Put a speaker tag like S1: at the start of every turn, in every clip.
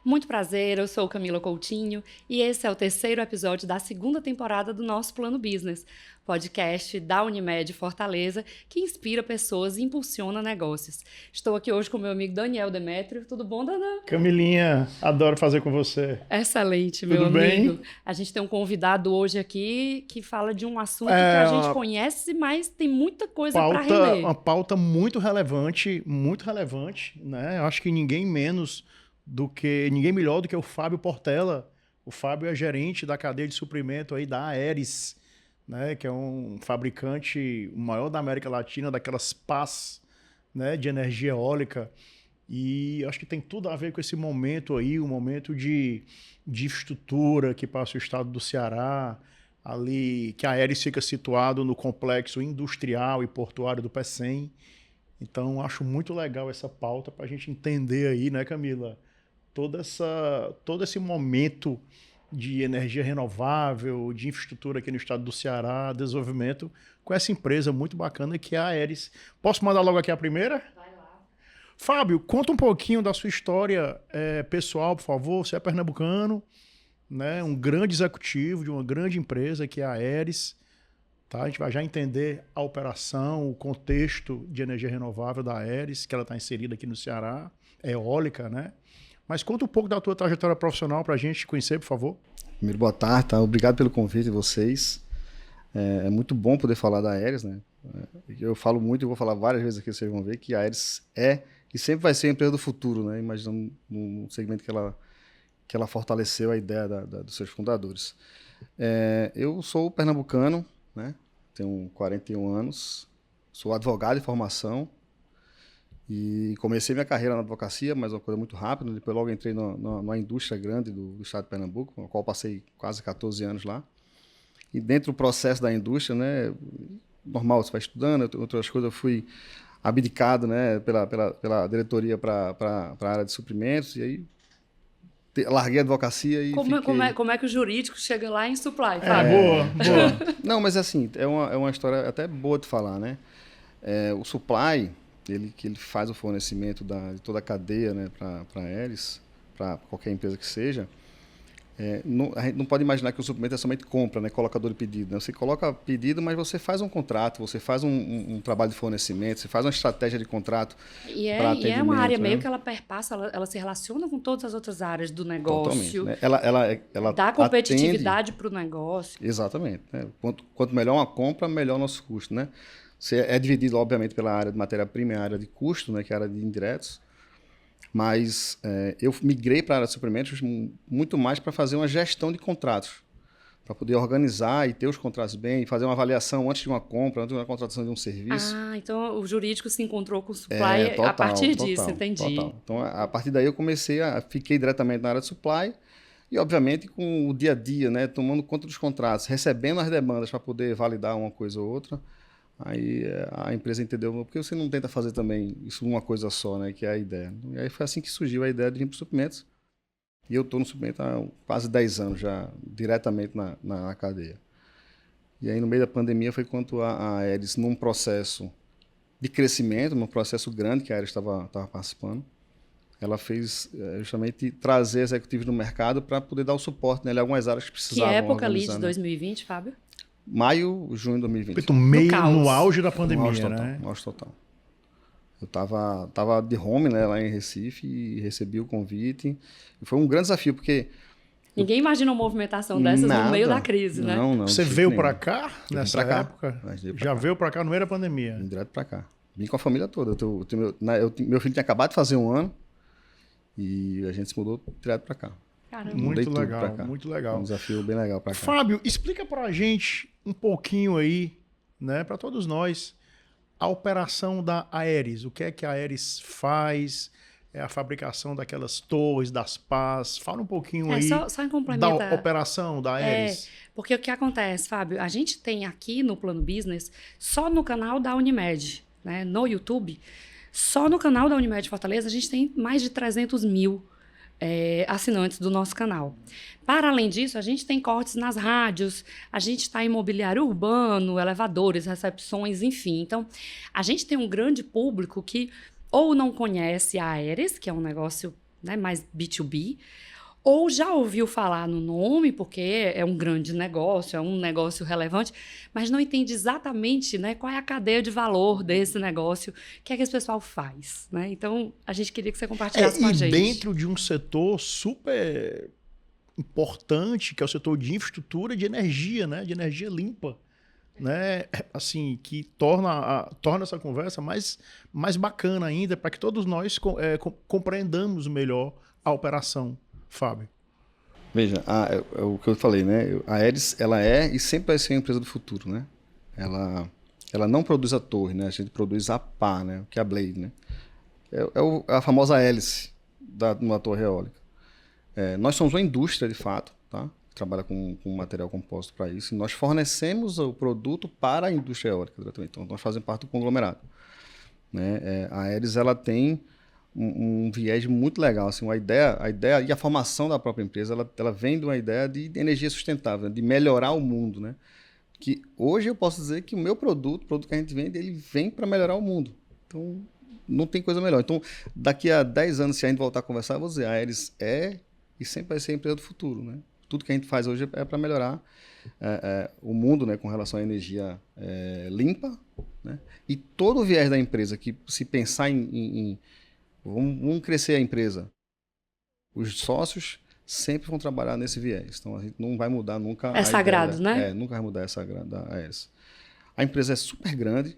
S1: Muito prazer, eu sou Camila Coutinho e esse é o terceiro episódio da segunda temporada do nosso Plano Business, podcast da Unimed Fortaleza que inspira pessoas e impulsiona negócios. Estou aqui hoje com meu amigo Daniel Demétrio. Tudo bom, Dana?
S2: Camilinha, adoro fazer com você.
S1: Excelente, meu
S2: Tudo
S1: amigo.
S2: bem?
S1: A gente tem um convidado hoje aqui que fala de um assunto que a gente conhece, mas tem muita coisa para render.
S2: Uma pauta muito relevante, né? Eu acho que ninguém melhor do que o Fábio Portela. O Fábio é gerente da cadeia de suprimento aí da Aeris, né? Que é um fabricante, o maior da América Latina, daquelas pás, né? De energia eólica. E acho que tem tudo a ver com esse momento aí, um momento de infraestrutura que passa o estado do Ceará, ali que a Aeris fica situado no complexo industrial e portuário do Pecém. Então, acho muito legal essa pauta para a gente entender aí, né, Camila? Todo esse momento de energia renovável, de infraestrutura aqui no estado do Ceará, desenvolvimento com essa empresa muito bacana que é a Aeris. Posso mandar logo aqui a primeira?
S1: Vai lá.
S2: Fábio, conta um pouquinho da sua história pessoal, por favor. Você é pernambucano, né? Um grande executivo de uma grande empresa que é a Aeris. Tá? A gente vai já entender a operação, o contexto de energia renovável da Aeris, que ela está inserida aqui no Ceará, eólica, né? Mas conta um pouco da tua trajetória profissional para a gente conhecer, por favor.
S3: Primeiro, boa tarde, tá? Obrigado pelo convite de vocês. É muito bom poder falar da Aeris, né? Eu falo muito e vou falar várias vezes aqui, vocês vão ver que a Aeris é e sempre vai ser a empresa do futuro, né? Imaginando no segmento que ela fortaleceu a ideia dos seus fundadores. Eu sou pernambucano, né? Tenho 41 anos, sou advogado de formação e comecei minha carreira na advocacia, mas uma coisa muito rápida. Depois logo entrei numa indústria grande do estado de Pernambuco, na qual passei quase 14 anos lá. E dentro do processo da indústria, né, normal, você vai estudando, outras coisas, eu fui abdicado, né, pela diretoria para a área de suprimentos, e aí larguei a advocacia e
S1: Como é que o jurídico chega lá em supply,
S2: Fábio? Boa.
S3: Não, mas assim, é uma história até boa de falar, né? O supply, que ele faz o fornecimento de toda a cadeia, né, para a Aeris, para qualquer empresa que seja, a gente não pode imaginar que o suprimento é somente compra, né, colocador de pedido. Né? Você coloca pedido, mas você faz um contrato, você faz um trabalho de fornecimento, você faz uma estratégia de contrato para atendimento.
S1: E é uma área meio que ela perpassa, ela se relaciona com todas as outras áreas do negócio.
S3: Totalmente. Né? Ela
S1: dá competitividade para o negócio.
S3: Exatamente. Né? Quanto melhor uma compra, melhor o nosso custo. Né? Você é dividido, obviamente, pela área de matéria-prima e a área de custo, né, que é a área de indiretos. Mas eu migrei para a área de suprimentos muito mais para fazer uma gestão de contratos, para poder organizar e ter os contratos bem, fazer uma avaliação antes de uma compra, antes de uma contratação de um serviço.
S1: Então o jurídico se encontrou com o supply a partir disso, entendi.
S3: Total. Então, a partir daí eu fiquei diretamente na área de supply e, obviamente, com o dia a dia, né, tomando conta dos contratos, recebendo as demandas para poder validar uma coisa ou outra. Aí a empresa entendeu, por que você não tenta fazer também isso uma coisa só, né, que é a ideia. E aí foi assim que surgiu a ideia de vir para os suprimentos. E eu estou no suprimento há quase 10 anos já, diretamente na cadeia. E aí no meio da pandemia foi quando a Aeris, num processo de crescimento, num processo grande que a Aeris estava participando, ela fez justamente trazer executivos no mercado para poder dar o suporte, né, em algumas áreas que precisavam.
S1: Que época ali de 2020, Fábio?
S3: Maio, junho de 2020.
S2: No auge da pandemia,
S3: No auge total. Eu tava de home, né, lá em Recife e recebi o convite. E foi um grande desafio, porque...
S1: Ninguém imagina uma movimentação dessas no meio da crise, né?
S3: Não.
S2: Você veio para cá nessa época?
S3: Já
S2: veio para cá no meio da pandemia?
S3: Vim direto para cá. Vim com a família toda. Meu filho tinha acabado de fazer 1 ano e a gente se mudou direto para cá.
S1: Caramba.
S2: Muito legal.
S3: Um desafio bem legal para cá.
S2: Fábio, explica pra gente um pouquinho aí, né, para todos nós, a operação da Aeris. O que é que a Aeris faz? A fabricação daquelas torres, das pás. Fala um pouquinho aí
S1: só em complemento
S2: da operação da Aeris.
S1: Porque o que acontece, Fábio? A gente tem aqui no Plano Business, só no canal da Unimed, né, no YouTube, só no canal da Unimed Fortaleza, a gente tem mais de 300 mil assinantes do nosso canal. Para além disso, a gente tem cortes nas rádios, a gente está em imobiliário urbano, elevadores, recepções, enfim. Então, a gente tem um grande público que ou não conhece a Aeris, que é um negócio né, mais B2B, ou já ouviu falar no nome, porque é um grande negócio, é um negócio relevante, mas não entende exatamente, né, qual é a cadeia de valor desse negócio, o que é que esse pessoal faz, né? Então, a gente queria que você compartilhasse com a gente.
S2: E dentro de um setor super importante, que é o setor de infraestrutura de energia, né? De energia limpa, né? Assim, que torna essa conversa mais bacana ainda, para que todos nós compreendamos melhor a operação, Fábio.
S3: Veja, é o que eu falei, né? A Aeris, ela é e sempre vai ser a empresa do futuro, né? Ela não produz a torre, né? A gente produz a pá, né? Que é a blade, né? A famosa hélice numa torre eólica. Nós somos uma indústria, de fato, tá? Trabalha com material composto para isso. E nós fornecemos o produto para a indústria eólica diretamente. Então, nós fazemos parte do conglomerado, né? A Aeris, ela tem um viés muito legal, assim, a ideia e a formação da própria empresa, ela vem de uma ideia de energia sustentável, né? De melhorar o mundo, né? Que hoje eu posso dizer que o meu produto, o produto que a gente vende, ele vem para melhorar o mundo. Então, não tem coisa melhor. Então, daqui a 10 anos, se a gente voltar a conversar, eu vou dizer, a Aeris é e sempre vai ser a empresa do futuro, né? Tudo que a gente faz hoje é para melhorar o mundo, né, com relação à energia limpa, né? E todo o viés da empresa, que se pensar vamos crescer a empresa, os sócios sempre vão trabalhar nesse viés. Então, a gente não vai mudar nunca.
S1: É sagrado, né?
S3: Nunca vai mudar essa essa. A empresa é super grande,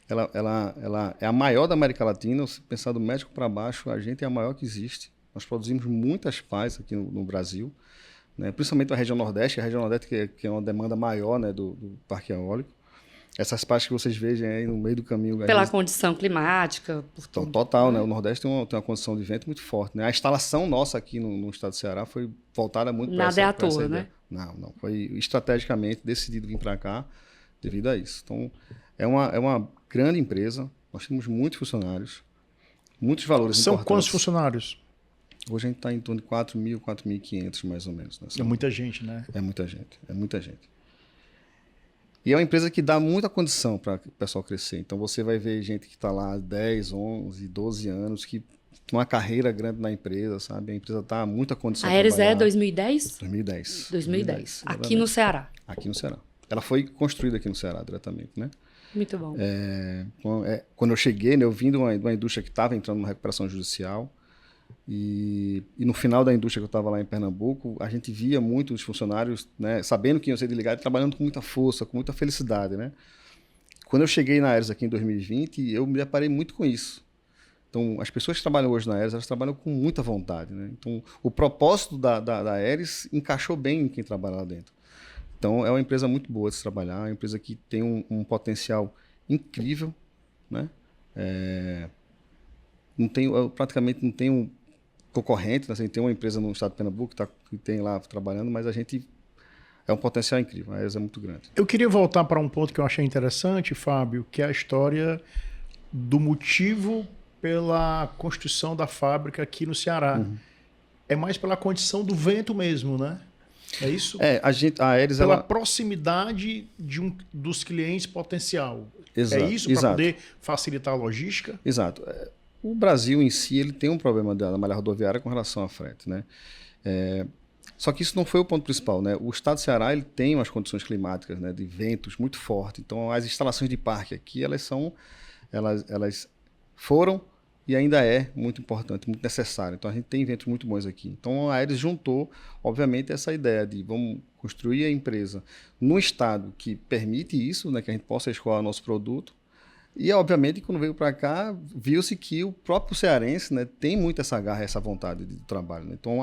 S3: ela é a maior da América Latina. Se pensar do médico para baixo, a gente é a maior que existe. Nós produzimos muitas pás aqui no Brasil, né? Principalmente a região Nordeste, que é uma demanda maior, né, do parque eólico. Essas partes que vocês vejam aí no meio do caminho.
S1: Pela condição climática, por tudo.
S3: Total, né? O Nordeste tem uma condição de vento muito forte, né? A instalação nossa aqui no estado do Ceará foi voltada muito para essa ideia. Nada é à toa, né? Não. Foi estrategicamente decidido vir para cá devido a isso. Então, é uma grande empresa. Nós temos muitos funcionários, muitos valores importantes.
S2: São quantos funcionários?
S3: Hoje a gente está em torno de 4.000, 4.500 mais ou menos.
S2: É muita gente, né?
S3: É muita gente. E é uma empresa que dá muita condição para o pessoal crescer. Então, você vai ver gente que está lá há 10, 11, 12 anos, que tem uma carreira grande na empresa, sabe? A empresa está muita condição
S1: para trabalhar. A Aeris é 2010?
S3: 2010.
S1: 2010. Aqui no Ceará.
S3: Aqui no Ceará. Ela foi construída aqui no Ceará diretamente, né?
S1: Muito bom.
S3: Quando eu cheguei, né, eu vim de uma indústria que estava entrando numa recuperação judicial. E no final da indústria que eu estava lá em Pernambuco, a gente via muito os funcionários, né, sabendo que iam ser desligados, trabalhando com muita força, com muita felicidade, né? Quando eu cheguei na Aeris aqui em 2020, eu me deparei muito com isso. Então, as pessoas que trabalham hoje na Aeris, elas trabalham com muita vontade, né? Então, o propósito da Aeris encaixou bem em quem trabalha lá dentro. Então, é uma empresa muito boa de se trabalhar, é uma empresa que tem um potencial incrível, né? Praticamente não tem concorrente, né? Assim, tem uma empresa no estado de Pernambuco que tem lá trabalhando, mas a gente é um potencial incrível, a Aeris é muito grande.
S2: Eu queria voltar para um ponto que eu achei interessante, Fábio, que é a história do motivo pela construção da fábrica aqui no Ceará. Uhum. É mais pela condição do vento mesmo, né? É isso?
S3: A Aeris...
S2: Pela proximidade dos clientes potencial.
S3: Exato,
S2: é isso para poder facilitar a logística?
S3: Exato. O Brasil em si ele tem um problema da malha rodoviária com relação à frete, né? Só que isso não foi o ponto principal, né? O estado do Ceará ele tem umas condições climáticas, né, de ventos muito fortes. Então, as instalações de parque aqui elas foram e ainda é muito importante, muito necessário. Então, a gente tem ventos muito bons aqui. Então, a Aeris juntou, obviamente, essa ideia de vamos construir a empresa num estado que permite isso, né, que a gente possa escoar o nosso produto. E, obviamente, quando veio para cá, viu-se que o próprio cearense, né, tem muito essa garra, essa vontade de trabalho, né? Então,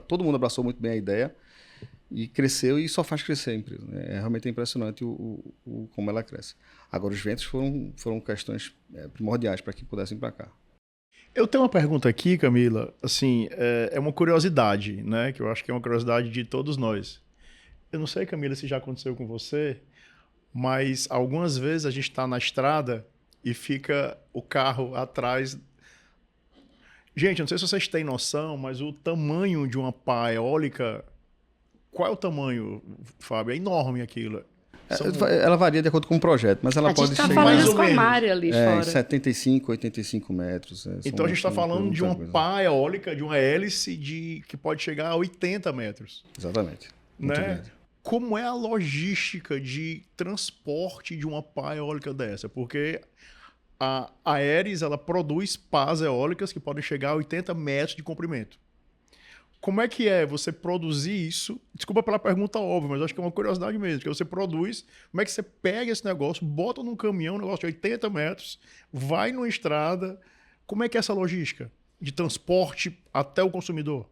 S3: todo mundo abraçou muito bem a ideia e cresceu e só faz crescer a empresa, né? É realmente impressionante como ela cresce. Agora, os ventos foram questões primordiais para que pudessem ir para cá.
S2: Eu tenho uma pergunta aqui, Camila, assim, é uma curiosidade, né, que eu acho que é uma curiosidade de todos nós. Eu não sei, Camila, se já aconteceu com você, mas algumas vezes a gente está na estrada e fica o carro atrás. Gente, eu não sei se vocês têm noção, mas o tamanho de uma pá eólica, qual é o tamanho, Fábio? É enorme aquilo.
S3: Ela varia de acordo com o projeto, mas ela pode
S1: chegar... A gente
S3: chegar...
S1: está falando
S2: mais
S1: isso
S2: ou
S1: com a
S2: menos.
S1: Mari ali fora.
S3: 75, 85 metros.
S2: Então a gente está falando de uma pá eólica, de uma hélice que pode chegar a 80 metros.
S3: Exatamente. Muito
S2: Né?
S3: grande.
S2: Como é a logística de transporte de uma pá eólica dessa? Porque a Aeris, ela produz pás eólicas que podem chegar a 80 metros de comprimento. Como é que é você produzir isso? Desculpa pela pergunta óbvia, mas acho que é uma curiosidade mesmo. Que você produz, como é que você pega esse negócio, bota num caminhão, um negócio de 80 metros, vai numa estrada. Como é que é essa logística de transporte até o consumidor?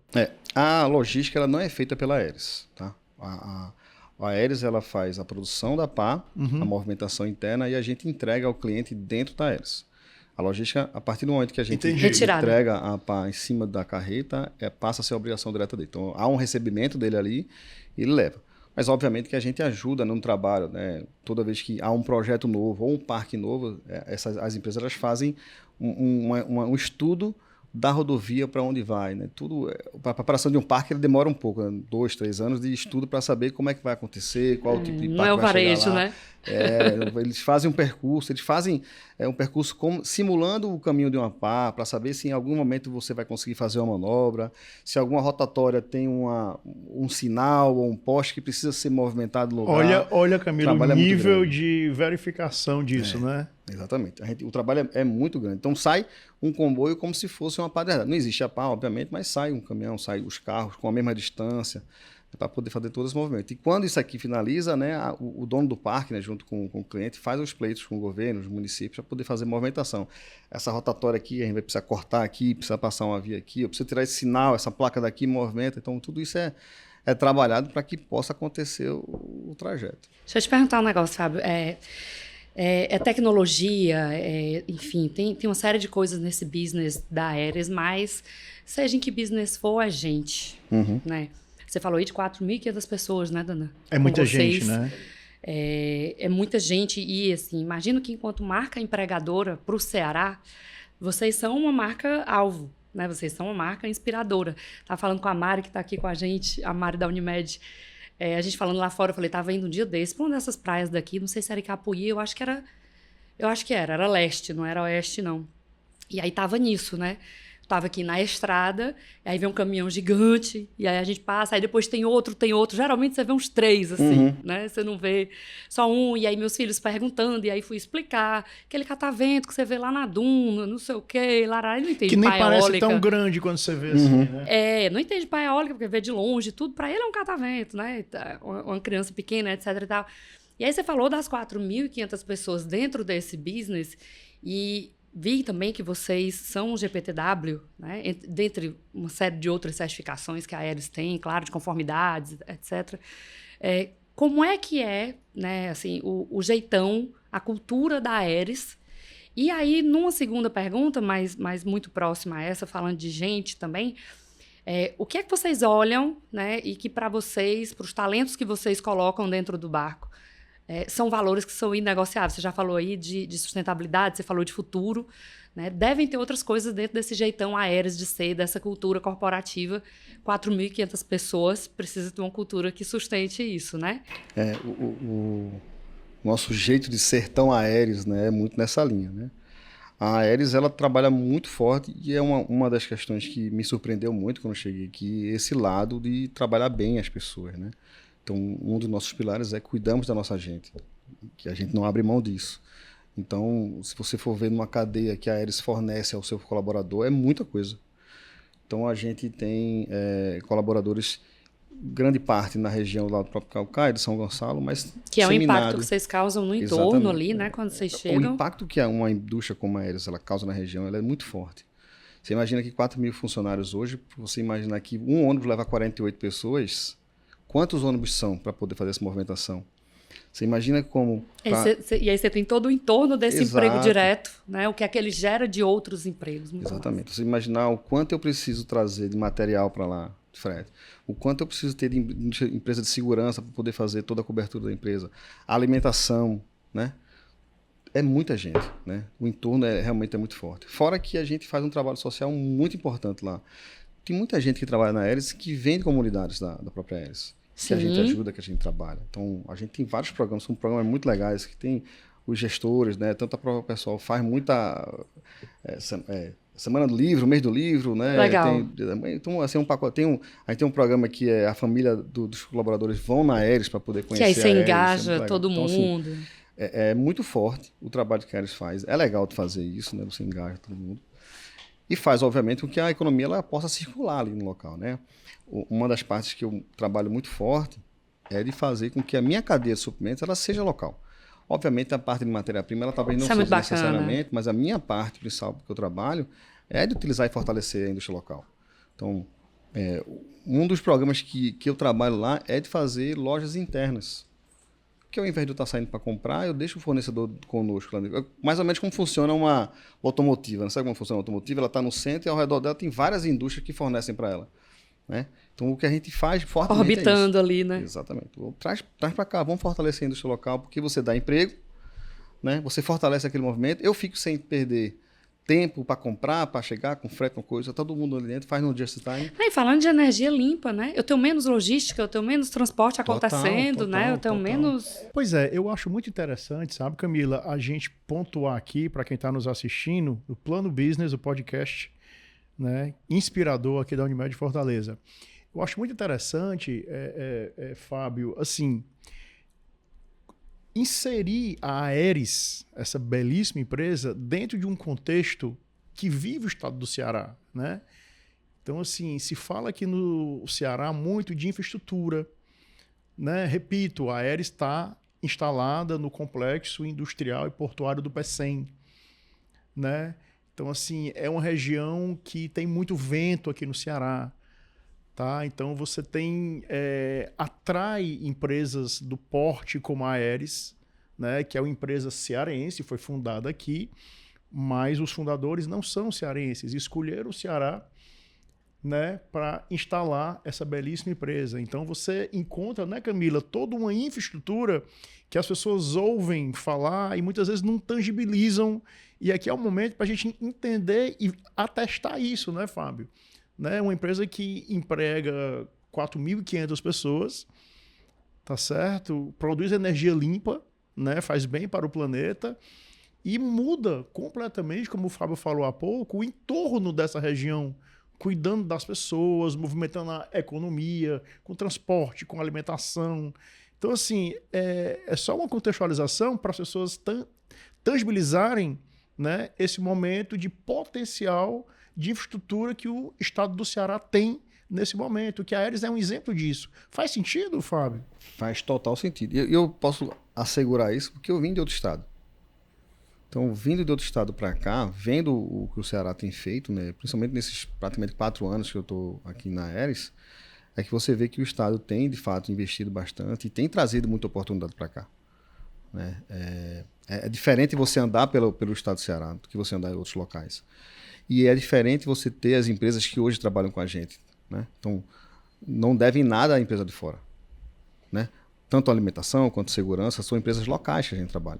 S3: A logística ela não é feita pela Aeris, tá? A Aeris ela faz a produção da pá, a movimentação interna e a gente entrega ao cliente dentro da Aeris. A logística, a partir do momento que a gente entrega a pá em cima da carreta, passa a ser a obrigação direta dele. Então, há um recebimento dele ali e ele leva. Mas, obviamente, que a gente ajuda no trabalho, né? Toda vez que há um projeto novo ou um parque novo, as empresas elas fazem um estudo da rodovia para onde vai, né? Tudo, a preparação de um parque ele demora um pouco, né? 2, 3 anos de estudo para saber como é que vai acontecer, qual o tipo de parque
S1: não é o
S3: vai
S1: varejo,
S3: chegar lá.
S1: Né?
S3: Eles fazem um percurso, um percurso simulando o caminho de uma pá, para saber se em algum momento você vai conseguir fazer uma manobra, se alguma rotatória tem um sinal ou um poste que precisa ser movimentado no lugar.
S2: Olha, Camilo, o nível de verificação disso, né?
S3: Exatamente. O trabalho é muito grande. Então sai um comboio como se fosse uma pá de verdade. Não existe a pá, obviamente, mas sai um caminhão, sai os carros com a mesma distância, para poder fazer todo esse movimento. E quando isso aqui finaliza, né, o dono do parque, né, junto com o cliente, faz os pleitos com o governo, os municípios, para poder fazer movimentação. Essa rotatória aqui, a gente vai precisar cortar aqui, precisa passar uma via aqui, eu preciso tirar esse sinal, essa placa daqui movimenta. Então, tudo isso é trabalhado para que possa acontecer o trajeto.
S1: Deixa eu te perguntar um negócio, Fábio. Tecnologia, enfim, tem uma série de coisas nesse business da Aeris, mas seja em que business for, é gente, né? Você falou aí de 4.500 pessoas, né, Dana?
S2: É muita gente, né?
S1: É muita gente e, assim, imagino que enquanto marca empregadora para o Ceará, vocês são uma marca-alvo, né? Vocês são uma marca inspiradora. Estava falando com a Mari, que está aqui com a gente, a Mari da Unimed. A gente falando lá fora, eu falei, estava indo um dia desse para uma dessas praias daqui, não sei se era Icapuí, eu acho que era leste, não era oeste, não. E aí tava nisso, né? Tava aqui na estrada, aí vem um caminhão gigante, e aí a gente passa, aí depois tem outro. Geralmente você vê uns 3, assim, né? Você não vê só um, e aí meus filhos perguntando, e aí fui explicar, aquele catavento que você vê lá na duna, não sei o quê, lá, ele não entende
S2: que nem
S1: paia
S2: parece
S1: eólica.
S2: Tão grande quando você vê assim, né?
S1: Não entende paia eólica, porque vê de longe, tudo pra ele é um catavento, né? Uma criança pequena, etc e tal. E aí você falou das 4.500 pessoas dentro desse business, e vi também que vocês são um GPTW, né? Dentre uma série de outras certificações que a Aeris tem, claro, de conformidades, etc. Como é que né, assim, o jeitão, a cultura da Aeris? E aí, numa segunda pergunta, mas muito próxima a essa, falando de gente também, o que é que vocês olham, né, e que para vocês, para os talentos que vocês colocam dentro do barco, são valores que são inegociáveis? Você já falou aí de sustentabilidade, você falou de futuro, né? Devem ter outras coisas dentro desse jeitão Aeris de ser, dessa cultura corporativa. 4.500 pessoas, precisa de uma cultura que sustente isso, né?
S3: O nosso jeito de ser tão Aeris, né, é muito nessa linha, né? A Aeris, ela trabalha muito forte e é uma das questões que me surpreendeu muito quando eu cheguei aqui, esse lado de trabalhar bem as pessoas, né? Então, um dos nossos pilares é cuidamos da nossa gente, que a gente não abre mão disso. Então, se você for ver numa cadeia que a Aeris fornece ao seu colaborador, é muita coisa. Então, a gente tem colaboradores, grande parte na região lá do próprio Caucaia, de São Gonçalo, mas
S1: que é o impacto que vocês causam no entorno ali, né, quando vocês chegam.
S3: O impacto que uma indústria como a Aeris ela causa na região, ela é muito forte. Você imagina que 4.000 funcionários hoje, você imagina que um ônibus leva 48 pessoas... Quantos ônibus são para poder fazer essa movimentação? Você imagina como...
S1: E aí você tem todo o entorno desse emprego direto, né? O que é que ele gera de outros empregos.
S3: Exatamente. Mais. Você imaginar o quanto eu preciso trazer de material para lá, de frete. O quanto eu preciso ter de empresa de segurança para poder fazer toda a cobertura da empresa. A alimentação, né? É muita gente, né? O entorno realmente é muito forte. Fora que a gente faz um trabalho social muito importante lá. Tem muita gente que trabalha na Aeris que vem de comunidades da própria Aeris. que a gente
S1: Sim.
S3: ajuda, que a gente trabalha. Então, a gente tem vários programas, são programas muito legais, que tem os gestores, né? Tanto a própria pessoal faz muita semana do livro, mês do livro, né?
S1: Legal.
S3: Então, assim, um pacote, a gente tem um programa que a família dos colaboradores vão na Aeres para poder
S1: Que
S3: conhecer
S1: aí
S3: a
S1: você
S3: Aeres,
S1: engaja
S3: muito legal.
S1: todo
S3: Então, assim,
S1: mundo.
S3: é muito forte o trabalho que a Aeres faz. É legal de fazer isso, né? Você engaja todo mundo. E faz, obviamente, com que a economia ela possa circular ali no local, né? Uma das partes que eu trabalho muito forte é de fazer com que a minha cadeia de suprimentos ela seja local. Obviamente, a parte de matéria-prima ela talvez não
S1: Isso é muito
S3: seja
S1: bacana.
S3: necessariamente, mas a minha parte principal que eu trabalho é de utilizar e fortalecer a indústria local. Então, um dos programas que eu trabalho lá é de fazer lojas internas. Que ao invés de eu estar saindo para comprar, eu deixo o fornecedor conosco. Mais ou menos como funciona uma automotiva. Não sabe como funciona uma automotiva? Ela está no centro e ao redor dela tem várias indústrias que fornecem para ela. Né? Então, o que a gente faz fortemente
S1: Orbitando
S3: é isso.
S1: ali, né?
S3: Exatamente. Traz para cá, vamos fortalecer a indústria local, porque você dá emprego, né? Você fortalece aquele movimento. Eu fico sem perder tempo para comprar, para chegar com frete, com coisa. Todo mundo ali dentro faz no just time.
S1: E falando de energia limpa, né? Eu tenho menos logística, eu tenho menos transporte acontecendo, né? Eu tenho menos...
S2: Pois é, eu acho muito interessante, sabe, Camila, a gente pontuar aqui, para quem está nos assistindo, o Plano Business, o podcast, né, inspirador aqui da Unimed Fortaleza. Eu acho muito interessante, Fábio, assim, inserir a Aeres, essa belíssima empresa, dentro de um contexto que vive o estado do Ceará, né? Então, assim, se fala aqui no Ceará muito de infraestrutura, né? Repito, a Aeres está instalada no complexo industrial e portuário do Pecém, né? Então, assim, é uma região que tem muito vento aqui no Ceará, tá? Então, você atrai empresas do porte como a Aeres, né? Que é uma empresa cearense, foi fundada aqui, mas os fundadores não são cearenses, escolheram o Ceará, né, para instalar essa belíssima empresa. Então você encontra, né, Camila, toda uma infraestrutura que as pessoas ouvem falar e muitas vezes não tangibilizam. E aqui é o momento para a gente entender e atestar isso, né, Fábio? Né, uma empresa que emprega 4.500 pessoas, tá certo? Produz energia limpa, né, faz bem para o planeta e muda completamente, como o Fábio falou há pouco, o entorno dessa região, cuidando das pessoas, movimentando a economia, com transporte, com alimentação. Então, assim, é só uma contextualização para as pessoas tangibilizarem, né, esse momento de potencial de infraestrutura que o estado do Ceará tem nesse momento, que a Aeres é um exemplo disso. Faz sentido, Fábio?
S3: Faz total sentido. E eu posso assegurar isso porque eu vim de outro estado. Então, vindo de outro estado para cá, vendo o que o Ceará tem feito, né, principalmente nesses praticamente 4 anos que eu estou aqui na Aeres, é que você vê que o estado tem, de fato, investido bastante e tem trazido muita oportunidade para cá. Né? É diferente você andar pelo estado do Ceará do que você andar em outros locais. E é diferente você ter as empresas que hoje trabalham com a gente. Né? Então, não devem nada à empresa de fora. Né? Tanto a alimentação quanto a segurança são empresas locais que a gente trabalha.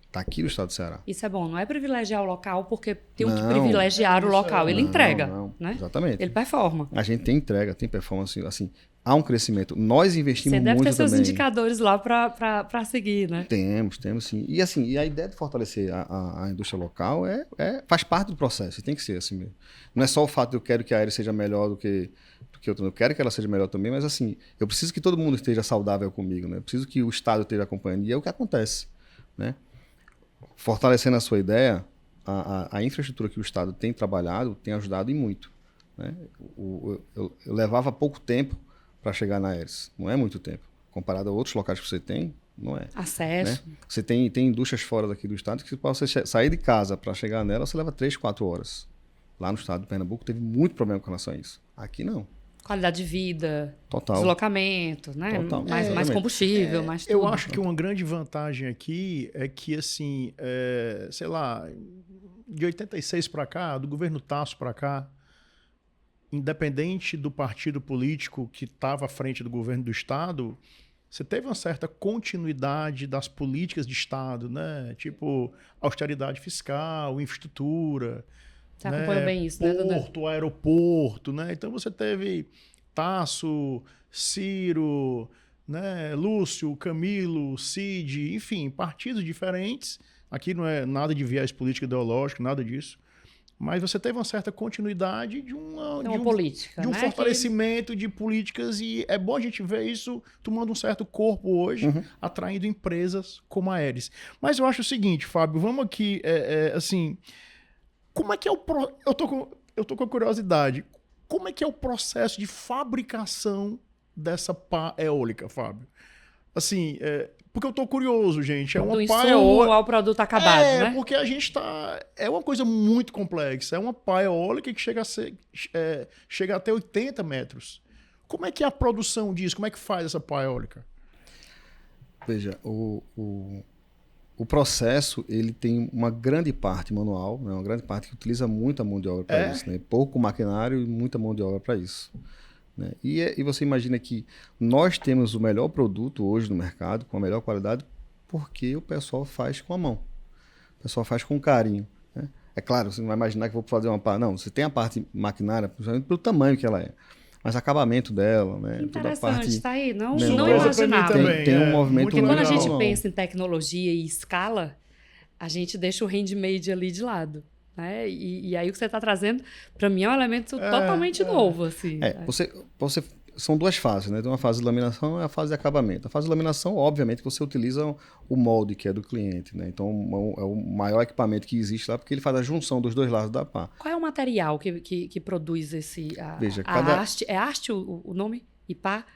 S3: Está aqui no estado do Ceará.
S1: Isso é bom, não é privilegiar o local porque tem que privilegiar o local. Ele entrega, né?
S3: Exatamente.
S1: Ele performa.
S3: A gente tem entrega, tem performance, assim, há um crescimento. Nós investimos muito
S1: também. Você
S3: também.
S1: deve ter seus indicadores lá para seguir, né?
S3: Temos sim. E assim, a ideia de fortalecer a indústria local faz parte do processo, e tem que ser assim mesmo. Não é só o fato de eu quero que a Aeres seja melhor do que outra, eu quero que ela seja melhor também, mas assim, eu preciso que todo mundo esteja saudável comigo, né? Eu preciso que o Estado esteja acompanhando, e é o que acontece, né? Fortalecendo a sua ideia, a infraestrutura que o Estado tem trabalhado tem ajudado e muito. Né? Eu levava pouco tempo para chegar na Aeres, não é muito tempo. Comparado a outros locais que você tem, não é.
S1: Acesso.
S3: Né? Você tem indústrias fora daqui do Estado que para você sair de casa para chegar nela, você leva 3, 4 horas. Lá no estado de Pernambuco teve muito problema com relação a isso. Aqui não.
S1: Qualidade de vida,
S3: Total.
S1: Deslocamento, né?
S3: Total.
S1: Mais combustível, mais tudo.
S2: Eu acho que uma grande vantagem aqui é que, assim, sei lá, de 86 para cá, do governo Tasso para cá, independente do partido político que estava à frente do governo do Estado, você teve uma certa continuidade das políticas de Estado, né? Tipo, austeridade fiscal, infraestrutura.
S1: Você acompanhou bem isso, né, Duda?
S2: Porto, aeroporto, né? Então você teve Tasso, Ciro, né, Lúcio, Camilo, Cid, enfim, partidos diferentes. Aqui não é nada de viés político ideológico, nada disso. Mas você teve uma certa continuidade de
S1: política,
S2: de um
S1: né?
S2: fortalecimento de políticas, e é bom a gente ver isso tomando um certo corpo hoje, atraindo empresas como a Aeris. Mas eu acho o seguinte, Fábio, vamos aqui, assim, como é que é eu tô com curiosidade, como é que é o processo de fabricação dessa pá eólica, Fábio? Assim, porque eu tô curioso, gente. É uma
S1: do
S2: pá
S1: insumo ao produto acabado, né?
S2: porque a gente tá... É uma coisa muito complexa. É uma pá eólica que chega até 80 metros. Como é que é a produção disso? Como é que faz essa pá eólica?
S3: Veja, o processo, ele tem uma grande parte manual, né? Uma grande parte que utiliza muita mão de obra para isso, né? Pouco maquinário e muita mão de obra para isso. Né? E você imagina que nós temos o melhor produto hoje no mercado, com a melhor qualidade, porque o pessoal faz com a mão. O pessoal faz com carinho. Né? É claro, você não vai imaginar que eu vou fazer uma parte... Não, você tem a parte maquinária, principalmente pelo tamanho que ela é. Mas acabamento dela, né?
S1: Interessante,
S3: toda a parte...
S1: tá aí. Não
S2: Surpresa
S1: imaginava.
S2: pra mim também,
S3: Tem um movimento
S1: Porque quando a
S3: muito
S1: gente
S3: bom.
S1: pensa em tecnologia e escala, a gente deixa o handmade ali de lado. Né? E aí o que você está trazendo, para mim, é um elemento totalmente novo. Assim,
S3: São duas fases, né? Tem uma fase de laminação e a fase de acabamento. A fase de laminação, obviamente, você utiliza o molde, que é do cliente, né? Então, é o maior equipamento que existe lá, porque ele faz a junção dos dois lados da pá.
S1: Qual é o material que produz esse...
S3: Veja,
S1: haste, é haste o nome? E pá?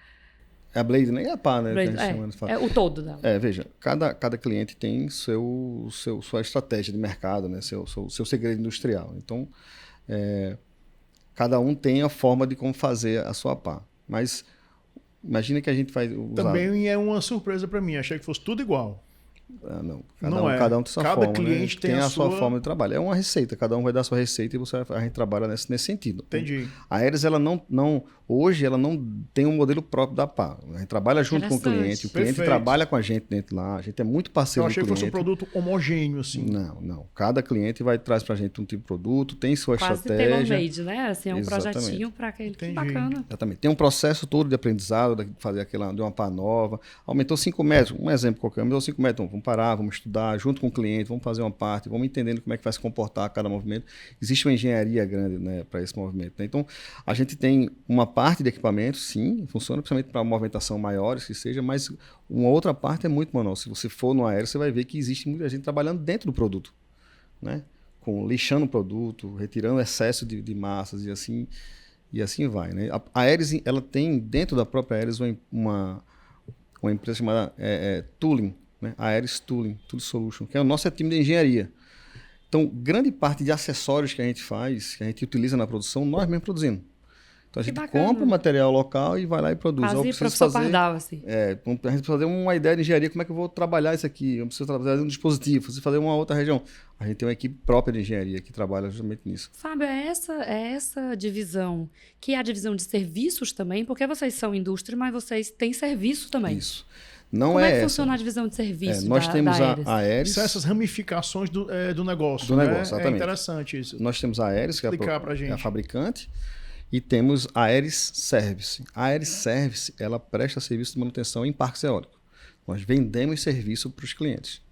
S3: É a blade, né? E a pá, né?
S1: Blade,
S3: que a gente chama,
S1: é o todo dela.
S3: Veja, cada cliente tem sua estratégia de mercado, né? Seu segredo industrial. Então, cada um tem a forma de como fazer a sua pá. Mas imagina que a gente vai usar...
S2: Também é uma surpresa para mim. Achei que fosse tudo igual.
S3: Não.
S2: Cada
S3: um tem sua forma.
S2: cliente,
S3: né? Tem a sua forma de trabalho. É uma receita. Cada um vai dar a sua receita e a gente trabalha nesse sentido.
S2: Entendi.
S3: A Aeris, hoje, ela não tem um modelo próprio da pá. A gente trabalha junto com o cliente. O cliente trabalha com a gente dentro lá. A gente é muito parceiro do cliente.
S2: Eu achei que fosse um produto homogêneo, assim.
S3: Não. Cada cliente traz pra gente um tipo de produto, tem sua
S1: Quase
S3: estratégia.
S1: Quase tailor-made, né? Assim, é um projetinho para aquele. Que bacana.
S3: Exatamente. Tem um processo todo de aprendizado, de fazer de uma pá nova. Aumentou 5 metros. Um exemplo qualquer. Aumentou 5 metros. Então, vamos parar, vamos estudar junto com o cliente, vamos fazer uma parte, vamos entendendo como é que vai se comportar cada movimento. Existe uma engenharia grande, né, para esse movimento. Né? Então, a gente tem uma parte de equipamento, sim, funciona principalmente para movimentação maiores que seja, mas uma outra parte é muito manual. Se você for no aéreo, você vai ver que existe muita gente trabalhando dentro do produto, né? Lixando o produto, retirando excesso de massas e assim vai. Né? A Aeris, ela tem dentro da própria Aeris uma empresa chamada Tooling, né? A Aeris Tooling Solution, que é o nosso time de engenharia. Então, grande parte de acessórios que a gente faz, que a gente utiliza na produção, nós mesmos produzimos. Então, a gente compra o material local e vai lá e produz.
S1: Quase professor Pardal, assim.
S3: A gente precisa fazer uma ideia de engenharia, como é que eu vou trabalhar isso aqui? Eu preciso fazer um dispositivo, preciso fazer uma outra região. A gente tem uma equipe própria de engenharia que trabalha justamente nisso.
S1: Fábio, é essa divisão, que é a divisão de serviços também, porque vocês são indústria, mas vocês têm serviço também.
S3: Isso.
S1: Como é que funciona a divisão de serviços
S3: nós temos
S1: da
S3: a Aeris.
S2: São essas ramificações do negócio.
S3: Do negócio, exatamente.
S2: É interessante isso.
S3: Nós temos a Aeris, que é a fabricante, e temos a Aeris Service. A Aeris Service, ela presta serviço de manutenção em parques eólicos. Nós vendemos serviço para os clientes.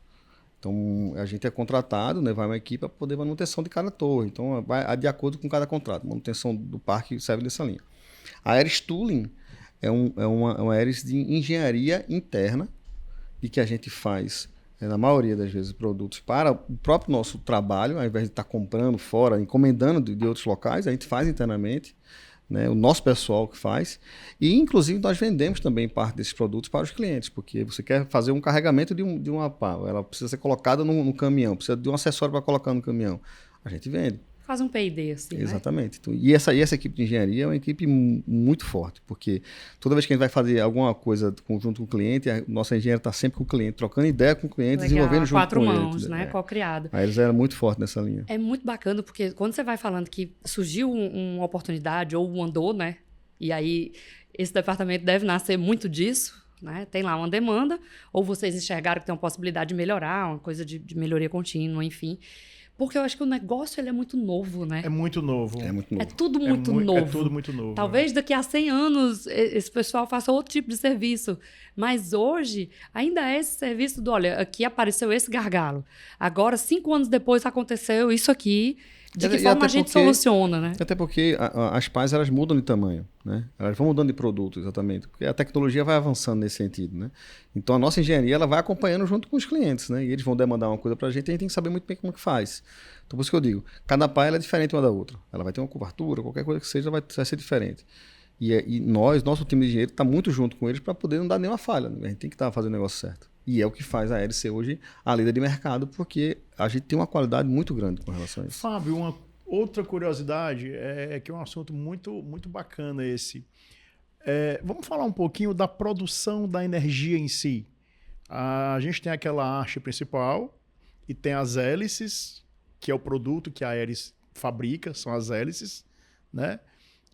S3: Então, a gente é contratado, né, vai uma equipe para poder manutenção de cada torre. Então, vai de acordo com cada contrato. Manutenção do parque serve dessa linha. A Aeris Tooling é uma Aeris de engenharia interna, e que a gente faz, na maioria das vezes, produtos para o próprio nosso trabalho, ao invés de estar comprando fora, encomendando de outros locais, a gente faz internamente, né, o nosso pessoal que faz, e inclusive nós vendemos também parte desses produtos para os clientes, porque você quer fazer um carregamento de uma pá, ela precisa ser colocada no caminhão, precisa de um acessório para colocar no caminhão, a gente vende.
S1: Faz um P&D, assim,
S3: exatamente. Né? Então, e essa equipe de engenharia é uma equipe muito forte, porque toda vez que a gente vai fazer alguma coisa junto com o cliente, a nossa engenheira está sempre com o cliente, trocando ideia com o cliente, desenvolvendo junto com ele.
S1: 4 mãos, né? Co-criado.
S3: Aí eles eram muito fortes nessa linha.
S1: É muito bacana, porque quando você vai falando que surgiu uma oportunidade ou um andou, né? E aí esse departamento deve nascer muito disso, né? Tem lá uma demanda, ou vocês enxergaram que tem uma possibilidade de melhorar, uma coisa de melhoria contínua, enfim. Porque eu acho que o negócio ele é muito novo, né?
S2: É muito novo.
S3: É muito
S1: É
S3: novo.
S1: tudo muito novo.
S2: É tudo muito novo.
S1: Talvez daqui a 100 anos esse pessoal faça outro tipo de serviço. Mas hoje ainda é esse serviço do, olha, aqui apareceu esse gargalo. Agora, 5 anos depois, aconteceu isso aqui. De que
S3: E
S1: forma
S3: até
S1: a gente
S3: porque-
S1: soluciona, né?
S3: Até porque as pás, elas mudam de tamanho, né? Elas vão mudando de produto, exatamente. Porque a tecnologia vai avançando nesse sentido, né? Então, a nossa engenharia, ela vai acompanhando junto com os clientes, né? E eles vão demandar uma coisa para a gente tem que saber muito bem como que faz. Então, por isso que eu digo, cada pá ela é diferente uma da outra. Ela vai ter uma cobertura, qualquer coisa que seja, vai ser diferente. E nosso time de engenheiro está muito junto com eles para poder não dar nenhuma falha, né? A gente tem que estar fazendo o negócio certo. E é o que faz a Aeris ser hoje a líder de mercado, porque a gente tem uma qualidade muito grande com relação a isso.
S2: Fábio, uma outra curiosidade é que é um assunto muito, muito bacana esse. Vamos falar um pouquinho da produção da energia em si. A gente tem aquela haste principal e tem as hélices, que é o produto que a Aeris fabrica, são as hélices, né?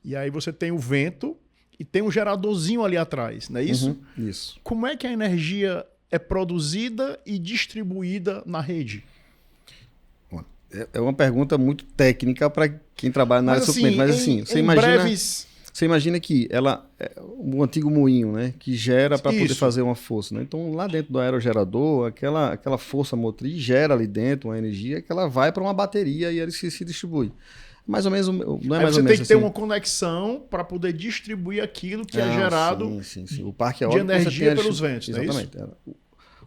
S2: E aí você tem o vento e tem um geradorzinho ali atrás, não é isso?
S3: Isso.
S2: Como é que a energia é produzida e distribuída na rede?
S3: É uma pergunta muito técnica para quem trabalha na área de suprimento. Mas assim, você imagina que o antigo moinho, né, que gera para poder fazer uma força, né? Então, lá dentro do aerogerador, aquela força motriz gera ali dentro uma energia que ela vai para uma bateria e ele se distribui. Mais ou menos, não é
S2: Aí
S3: mais
S2: você
S3: ou
S2: tem
S3: menos
S2: que ter
S3: assim.
S2: uma conexão para poder distribuir aquilo que é gerado
S3: Sim. O parque
S2: de
S3: eólico
S2: energia pelos ventos, não é isso?
S3: Exatamente.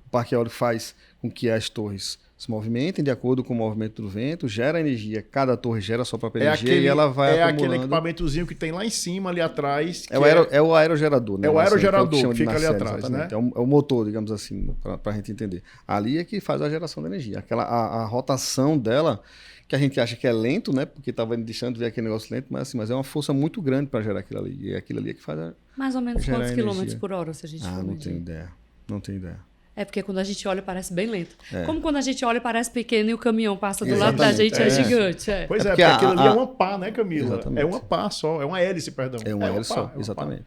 S3: O parque eólico faz com que as torres se movimentem de acordo com o movimento do vento, gera energia, cada torre gera sua própria energia e ela vai acumulando.
S2: aquele equipamentozinho que tem lá em cima, ali atrás.
S3: É o aerogerador, né?
S2: É o aerogerador
S3: que
S2: que fica ali atrás,
S3: exatamente.
S2: né?
S3: É o motor, digamos assim, para a gente entender. Ali é que faz a geração da energia. A rotação dela, que a gente acha que é lento, né? Porque estava deixando de ver aquele negócio lento, mas é uma força muito grande para gerar aquilo ali. E é aquilo ali é que faz
S1: Mais ou menos
S3: gerar
S1: quantos
S3: energia.
S1: quilômetros por hora, se a gente for
S3: não
S1: medir?
S3: tenho ideia. Não tenho ideia.
S1: É porque quando a gente olha parece bem lento. Como quando a gente olha parece pequeno e o caminhão passa do lado da
S3: Exatamente,
S1: gente é gigante. É.
S2: Pois
S3: porque
S2: porque aquilo ali é uma pá, né, Camila?
S3: Exatamente.
S2: É uma pá só, é uma hélice, perdão.
S3: É uma hélice só,
S2: pá,
S3: exatamente.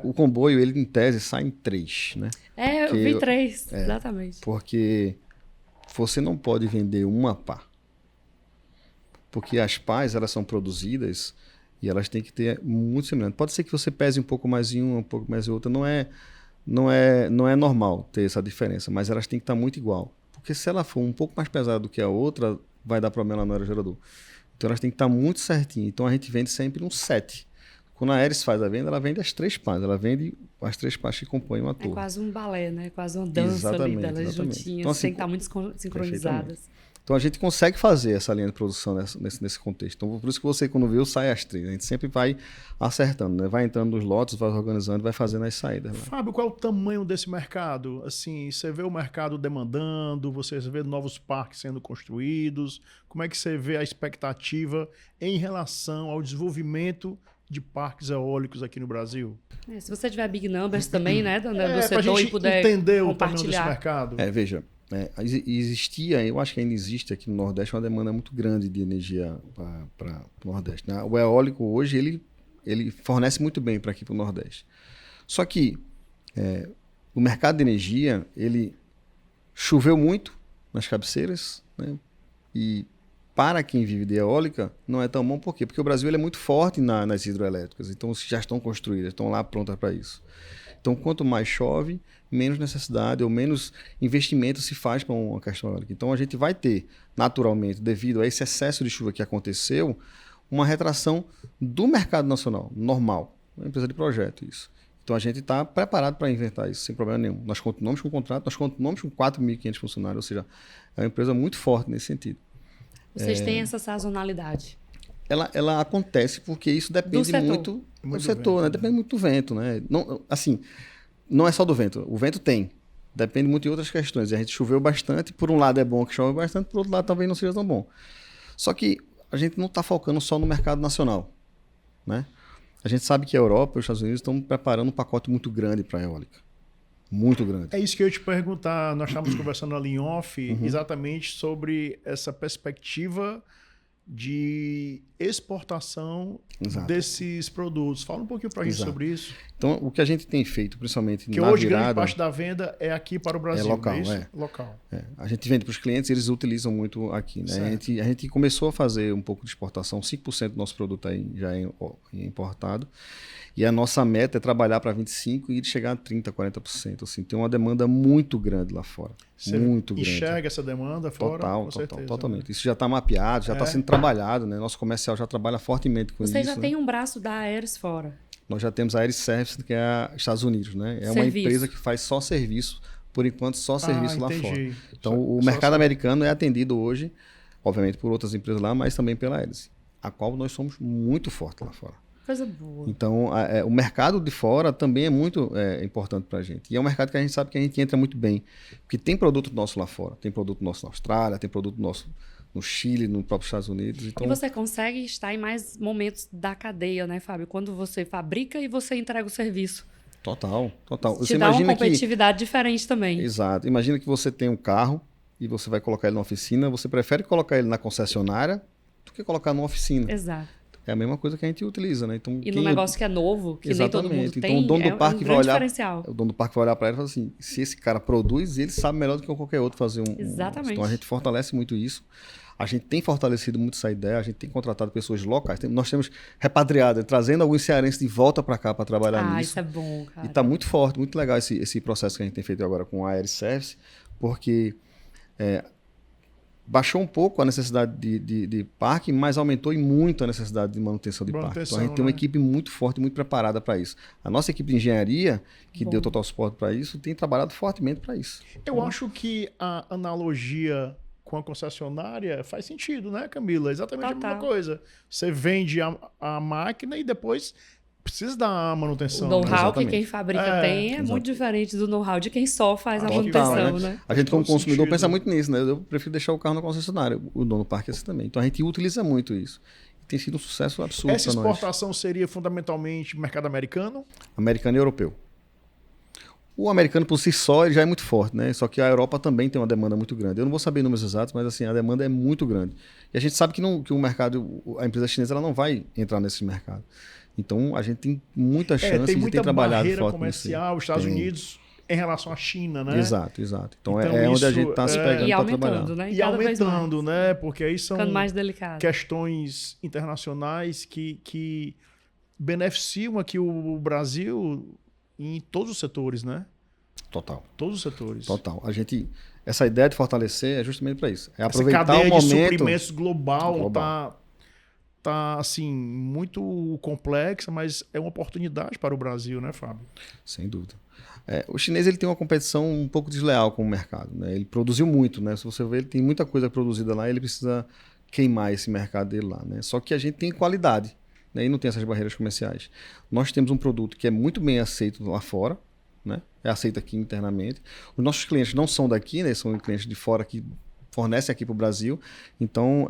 S3: O comboio, ele em tese sai em 3, né?
S1: Eu vi 3, exatamente.
S3: Porque você não pode vender uma pá. Porque as pás, elas são produzidas e elas têm que ter muito semelhante. Pode ser que você pese um pouco mais em uma, um pouco mais em outra. Não é normal ter essa diferença, mas elas têm que estar muito igual. Porque se ela for um pouco mais pesada do que a outra, vai dar problema lá no aerogerador. Então elas têm que estar muito certinho. Então a gente vende sempre um set. Quando a Aeris faz a venda, ela vende as 3 pás. Ela vende as 3 pás que compõem uma torre.
S1: É quase um balé, né? Quase uma dança ali delas juntinhas.
S3: Então, assim,
S1: tem que estar muito sincronizadas.
S3: Então a gente consegue fazer essa linha de produção nesse contexto. Então por isso que você, quando viu, sai as 3. A gente sempre vai acertando, né? Vai entrando nos lotes, vai organizando, vai fazendo as saídas. Né?
S2: Fábio, qual é o tamanho desse mercado? Assim, você vê o mercado demandando, você vê novos parques sendo construídos. Como é que você vê a expectativa em relação ao desenvolvimento de parques eólicos aqui no Brasil?
S1: Se você tiver big numbers também, né, do
S2: Pra
S1: setor
S2: gente
S1: e puder
S2: entender o tamanho desse
S1: compartilhar.
S2: mercado.
S3: Veja, existia, eu acho que ainda existe aqui no Nordeste uma demanda muito grande de energia para o Nordeste. Né? O eólico hoje ele fornece muito bem para aqui para o Nordeste. Só que o mercado de energia, ele choveu muito nas cabeceiras, né? E para quem vive de eólica não é tão bom. Por quê? Porque o Brasil ele é muito forte nas hidroelétricas, então já estão construídas, estão lá prontas para isso. Então, quanto mais chove, menos necessidade ou menos investimento se faz para uma questão eólica. Então, a gente vai ter, naturalmente, devido a esse excesso de chuva que aconteceu, uma retração do mercado nacional, normal. Uma empresa de projeto, isso. Então, a gente está preparado para inventar isso, sem problema nenhum. Nós continuamos com o contrato, nós continuamos com 4.500 funcionários, ou seja, é uma empresa muito forte nesse sentido.
S1: Vocês têm essa sazonalidade.
S3: Ela acontece porque isso depende muito do setor, né? Depende muito do vento, né? Não, assim, não é só do vento. O vento tem. Depende muito de outras questões. E a gente choveu bastante. Por um lado é bom que chove bastante, por outro lado talvez não seja tão bom. Só que a gente não está focando só no mercado nacional, né? A gente sabe que a Europa e os Estados Unidos estão preparando um pacote muito grande para a eólica. Muito grande.
S2: É isso que eu ia te perguntar. Nós estávamos conversando ali em off exatamente sobre essa perspectiva de exportação
S3: Exato.
S2: desses produtos. Fala um pouquinho para a gente
S3: Exato.
S2: sobre isso.
S3: Então, o que a gente tem feito, principalmente
S2: Porque
S3: na
S2: hoje
S3: virada...
S2: grande parte da venda é aqui para o Brasil,
S3: local,
S2: não é isso?
S3: é.
S2: Local.
S3: A gente vende para os clientes, eles utilizam muito aqui. Né? A gente começou a fazer um pouco de exportação, 5% do nosso produto aí já é importado. E a nossa meta é trabalhar para 25% e chegar a 30%, 40%. Assim, tem uma demanda muito grande lá fora.
S2: Você
S3: muito grande.
S2: enxerga essa demanda fora? Com certeza,
S3: Totalmente.
S2: né?
S3: Isso já está mapeado, já está sendo trabalhado. Né? Nosso comercial já trabalha fortemente com isso.
S1: Você já
S3: né?
S1: tem um braço da Aeres fora.
S3: Nós já temos a Aeris Service, que é Estados Unidos. Né? É uma empresa que faz só serviço, por enquanto só serviço lá fora. Então, o mercado americano é atendido hoje, obviamente, por outras empresas lá, mas também pela Aeris, a qual nós somos muito fortes lá fora.
S1: Coisa boa.
S3: Então, o mercado de fora também é muito importante para a gente. E é um mercado que a gente sabe que a gente entra muito bem. Porque tem produto nosso lá fora. Tem produto nosso na Austrália, tem produto nosso no Chile, no próprio Estados Unidos. Então...
S1: E você consegue estar em mais momentos da cadeia, né, Fábio? Quando você fabrica e você entrega o serviço.
S3: Total.
S1: Te dá uma competitividade diferente também.
S3: Exato. Imagina que você tem um carro e você vai colocar ele na oficina. Você prefere colocar ele na concessionária do que colocar numa oficina.
S1: Exato.
S3: É a mesma coisa que a gente utiliza, né? Então,
S1: e no negócio que é novo, que nem todo mundo tem,
S3: então, o dono do parque vai olhar,
S1: diferencial.
S3: O dono do parque vai olhar para ele e falar assim, se esse cara produz, ele sabe melhor do que qualquer outro fazer
S1: Exatamente.
S3: Então a gente fortalece muito isso. A gente tem fortalecido muito essa ideia, a gente tem contratado pessoas locais. Nós temos repatriado, trazendo alguns cearenses de volta para cá para trabalhar nisso.
S1: Isso é bom, cara.
S3: E está muito forte, muito legal esse processo que a gente tem feito agora com a Aeris Service, porque... baixou um pouco a necessidade de parque, mas aumentou e muito a necessidade de manutenção de parque. Então a gente tem uma equipe muito forte, muito preparada para isso. A nossa equipe de engenharia, que deu total suporte para isso, tem trabalhado fortemente para isso.
S2: Eu acho que a analogia com a concessionária faz sentido, né, Camila? Exatamente a mesma coisa. Você vende a máquina e depois precisa da manutenção.
S1: O know-how que quem fabrica tem é muito diferente do know-how de quem só faz a manutenção, né?
S3: A gente, como consumidor, pensa muito nisso, né? Eu prefiro deixar o carro na concessionária. O dono do parque é assim também. Então a gente utiliza muito isso. E tem sido um sucesso absurdo para nós.
S2: Essa exportação seria fundamentalmente mercado americano?
S3: Americano e europeu. O americano por si só ele já é muito forte, né? Só que a Europa também tem uma demanda muito grande. Eu não vou saber números exatos, mas assim, a demanda é muito grande. E a gente sabe que o mercado, a empresa chinesa, ela não vai entrar nesse mercado. Então, a gente tem muita chance de ter trabalhado forte
S2: comercial, os Estados Unidos, em relação à China, né?
S3: Exato. Então é onde a gente está se pegando para trabalhar.
S1: Né?
S2: E aumentando, né? Porque aí são
S1: mais
S2: questões internacionais que beneficiam aqui o Brasil em todos os setores, né?
S3: Total.
S2: Todos os setores.
S3: Total. Essa ideia de fortalecer é justamente para isso. É aproveitar
S2: essa cadeia
S3: o momento...
S2: de suprimentos global. Tá assim, muito complexa, mas é uma oportunidade para o Brasil, né, Fábio?
S3: Sem dúvida. O chinês ele tem uma competição um pouco desleal com o mercado, né? Ele produziu muito, né? Se você ver, ele tem muita coisa produzida lá, ele precisa queimar esse mercado dele lá, né? Só que a gente tem qualidade, né? E não tem essas barreiras comerciais. Nós temos um produto que é muito bem aceito lá fora, né? É aceito aqui internamente. Os nossos clientes não são daqui, né? São clientes de fora que fornecem aqui para o Brasil. Então,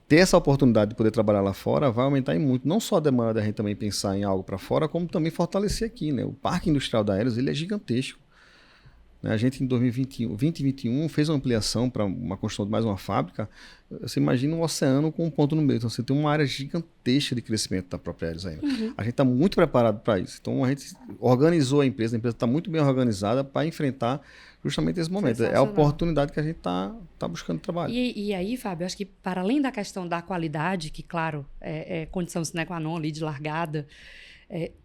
S3: ter essa oportunidade de poder trabalhar lá fora vai aumentar em muito. Não só a demanda da gente também pensar em algo para fora, como também fortalecer aqui, né? O Parque Industrial da Aeris, ele é gigantesco. A gente, em 2021, fez uma ampliação para uma construção de mais uma fábrica. Você imagina um oceano com um ponto no meio. Então, você tem uma área gigantesca de crescimento da própria Aeris ainda. A gente está muito preparado para isso. Então, a gente organizou a empresa está muito bem organizada para enfrentar justamente esse momento. É a oportunidade que a gente está buscando trabalho.
S1: E aí, Fábio, acho que para além da questão da qualidade, que, claro, é condição sine qua non ali de largada,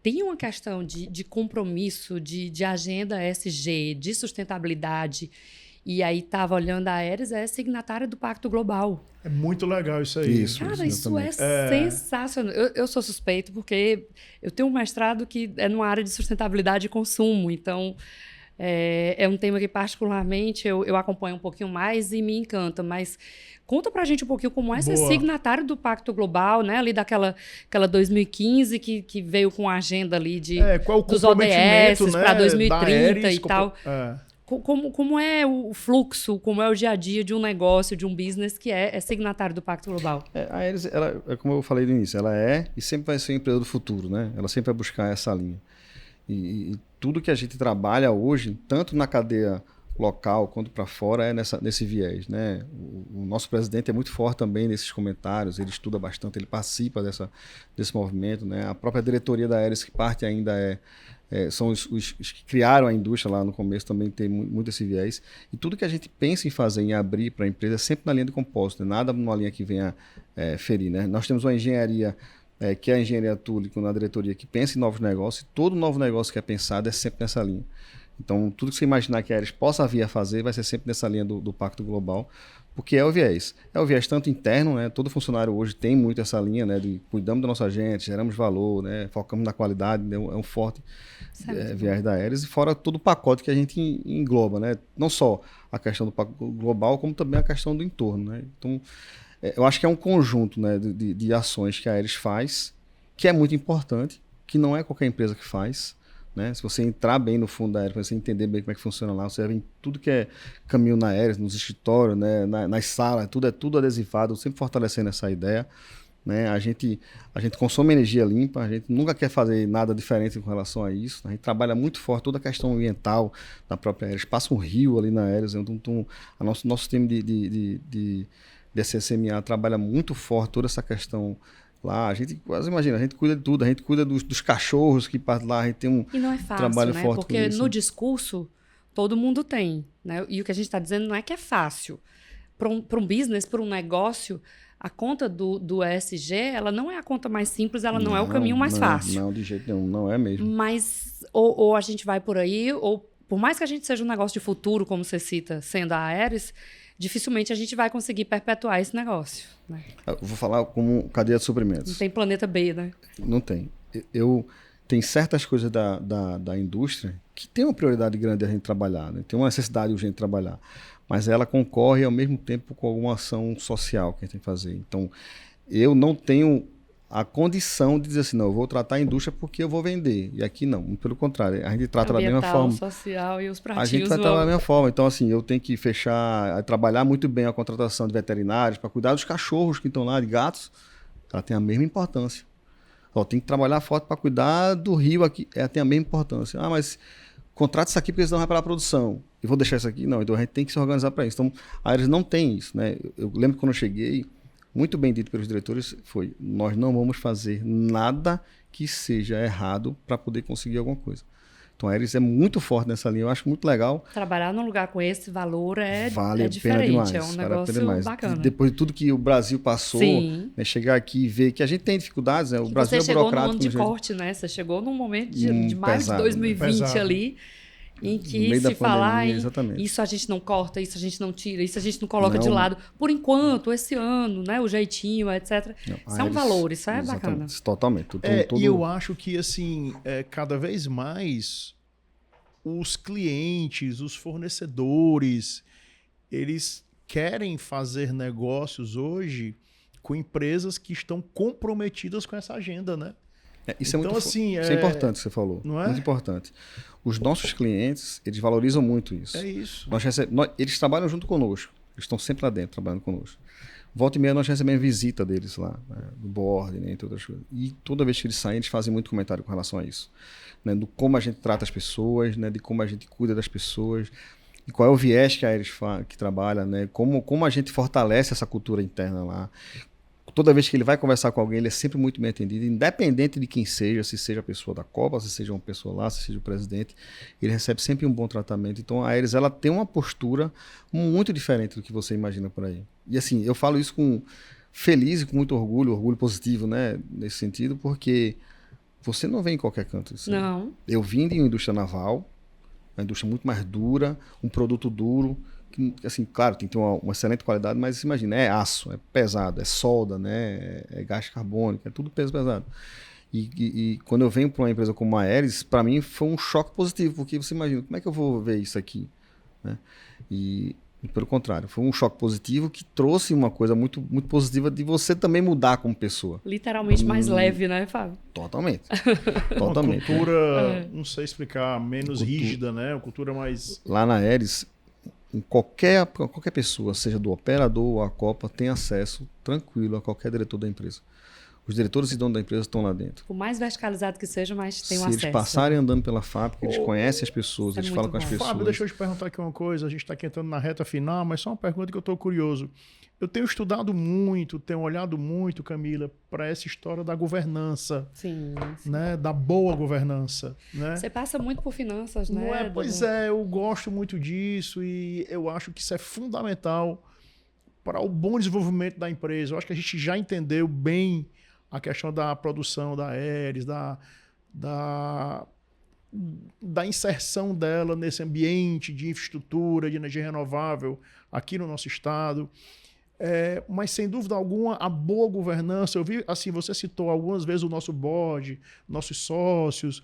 S1: tem uma questão de compromisso, de agenda ESG, de sustentabilidade. E aí estava olhando a Aeris, é signatária do Pacto Global.
S2: É muito legal isso aí.
S1: Cara, isso é sensacional. Eu sou suspeito porque eu tenho um mestrado que é numa área de sustentabilidade e consumo. Então, é um tema que particularmente eu acompanho um pouquinho mais e me encanta. Mas conta pra gente um pouquinho como é ser signatário do Pacto Global, né? Ali daquela 2015 que veio com a agenda ali dos ODS, né, para 2030 e tal. Como é o fluxo, como é o dia a dia de um negócio, de um business que é signatário do Pacto Global?
S3: A Aeris, como eu falei no início, ela é e sempre vai ser uma empresa do futuro, né? Ela sempre vai buscar essa linha. E tudo que a gente trabalha hoje, tanto na cadeia local quanto para fora é nesse viés, né? O nosso presidente é muito forte também nesses comentários, ele estuda bastante, ele participa desse movimento, né? A própria diretoria da Aeris, que parte ainda são os que criaram a indústria lá no começo, também tem muito esse viés. E tudo que a gente pensa em fazer, em abrir para a empresa, é sempre na linha de compósito, né? Nada numa linha que venha ferir, né? Nós temos uma engenharia, que é a engenharia Túlico na diretoria, que pensa em novos negócios, e todo novo negócio que é pensado é sempre nessa linha. Então, tudo que você imaginar que a Aeris possa vir a fazer vai ser sempre nessa linha do Pacto Global, porque é o viés. É o viés tanto interno, né? Todo funcionário hoje tem muito essa linha, né? De cuidamos da nossa gente, geramos valor, né? Focamos na qualidade, né? É um forte viés da Aeris, e fora todo o pacote que a gente engloba, né? Não só a questão do Pacto Global, como também a questão do entorno, né? Então, eu acho que é um conjunto, né, de ações que a Aeris faz, que é muito importante, que não é qualquer empresa que faz, né? Se você entrar bem no fundo da Aeris, você entender bem como é que funciona lá, você vê em tudo que é caminho na Aeris, nos escritórios, né? nas salas, tudo adesivado, sempre fortalecendo essa ideia, né? A gente consome energia limpa, a gente nunca quer fazer nada diferente com relação a isso, a gente trabalha muito forte toda a questão ambiental na própria Aeris, passa um rio ali na Aeris, então nosso time de SSMA trabalha muito forte toda essa questão lá. A gente quase imagina, a gente cuida de tudo, a gente cuida dos cachorros que partem lá, a gente tem um
S1: E não é fácil,
S3: trabalho
S1: né?
S3: forte
S1: Porque
S3: com isso.
S1: no discurso todo mundo tem, né? E o que a gente está dizendo não é que é fácil. Para um business, para um negócio, a conta do ESG, ela não é a conta mais simples, ela não é o caminho mais fácil.
S3: Não, de jeito nenhum, não é mesmo.
S1: Mas ou a gente vai por aí, ou por mais que a gente seja um negócio de futuro, como você cita, sendo a Aeris, dificilmente a gente vai conseguir perpetuar esse negócio, né?
S3: Eu vou falar como cadeia de suprimentos.
S1: Não tem planeta B, né?
S3: Não tem. Tem certas coisas da indústria que tem uma prioridade grande a gente trabalhar, né? Tem uma necessidade urgente de trabalhar, mas ela concorre ao mesmo tempo com alguma ação social que a gente tem que fazer. Então, eu não tenho a condição de dizer assim, não, eu vou tratar a indústria porque eu vou vender. E aqui não, pelo contrário, a gente trata da mesma forma.
S1: Social e os pratinhos.
S3: A gente vai tratar da mesma forma. Então, assim, eu tenho que trabalhar muito bem a contratação de veterinários para cuidar dos cachorros que estão lá, de gatos. Ela tem a mesma importância. Tem que trabalhar forte para cuidar do rio aqui. Ela tem a mesma importância. Ah, mas contrata isso aqui porque senão vai para a produção. E vou deixar isso aqui? Não, então a gente tem que se organizar para isso. Então, a Aeris não tem isso, né? Eu lembro quando eu cheguei, muito bem dito pelos diretores, nós não vamos fazer nada que seja errado para poder conseguir alguma coisa. Então a Aeris é muito forte nessa linha, eu acho muito legal.
S1: Trabalhar num lugar com esse valor
S3: vale
S1: diferente,
S3: demais,
S1: é um negócio bacana.
S3: Depois de tudo que o Brasil passou, né, chegar aqui e ver que a gente tem dificuldades, né? O Brasil é burocrático. Você chegou num ano
S1: de corte, né? Você chegou num momento de maio de
S3: pesado,
S1: 2020 ali, em que se falar em
S3: exatamente.
S1: Isso a gente não corta, isso a gente não tira, isso a gente não coloca de lado. Por enquanto, esse ano, né? O jeitinho, etc. Isso é um valor, isso é bacana.
S3: Totalmente.
S2: E eu acho que, assim, cada vez mais os clientes, os fornecedores, eles querem fazer negócios hoje com empresas que estão comprometidas com essa agenda, né?
S3: Isso
S2: então, assim,
S3: isso é importante que você falou.
S2: Não é?
S3: Muito importante. Os nossos clientes, eles valorizam muito isso.
S2: É isso.
S3: Eles trabalham junto conosco. Eles estão sempre lá dentro, trabalhando conosco. Volta e meia, nós recebemos visita deles lá, né, do board, né, entre outras coisas. E toda vez que eles saem, eles fazem muito comentário com relação a isso. Né, do como a gente trata as pessoas, né, de como a gente cuida das pessoas, e qual é o viés que a Aeris que trabalha, né, como a gente fortalece essa cultura interna lá. Toda vez que ele vai conversar com alguém, ele é sempre muito bem atendido, independente de quem seja, se seja a pessoa da Copa, se seja uma pessoa lá, se seja o presidente, ele recebe sempre um bom tratamento. Então a Aeris, ela tem uma postura muito diferente do que você imagina por aí. E assim, eu falo isso feliz e com muito orgulho positivo, né, nesse sentido, porque você não vem em qualquer canto. Assim.
S1: Não.
S3: Eu vim de uma indústria naval, uma indústria muito mais dura, um produto duro, que, assim, claro, tem que ter uma excelente qualidade, mas imagina, é aço, é pesado, é solda, né, é gás carbônico, é tudo peso pesado. E quando eu venho para uma empresa como a Aeris, para mim foi um choque positivo, porque você imagina, como é que eu vou ver isso aqui? Né? E pelo contrário, foi um choque positivo que trouxe uma coisa muito, muito positiva de você também mudar como pessoa.
S1: Literalmente mais leve, né, Fábio?
S3: Totalmente.
S2: Totalmente. Uma cultura, não sei explicar, menos rígida, né? Uma cultura mais...
S3: Lá na Aeris, qualquer pessoa, seja do operador ou a Copa, tem acesso tranquilo a qualquer diretor da empresa. Os diretores e donos da empresa estão lá dentro.
S1: Por mais verticalizado que seja, mas tem um
S3: Se
S1: acesso.
S3: eles passarem andando pela fábrica, eles conhecem as pessoas, eles falam com as pessoas.
S2: Fábio, deixa eu te perguntar aqui uma coisa. A gente está aqui entrando na reta final, mas só uma pergunta que eu estou curioso. Eu tenho estudado muito, tenho olhado muito, Camila, para essa história da governança,
S1: Sim.
S2: né? Da boa governança. Né?
S1: Você passa muito por finanças, né?
S2: Não é? Pois é, eu gosto muito disso e eu acho que isso é fundamental para o bom desenvolvimento da empresa. Eu acho que a gente já entendeu bem a questão da produção da Aeris, da inserção dela nesse ambiente de infraestrutura, de energia renovável aqui no nosso estado. Mas, sem dúvida alguma, a boa governança, eu vi, assim, você citou algumas vezes o nosso board, nossos sócios.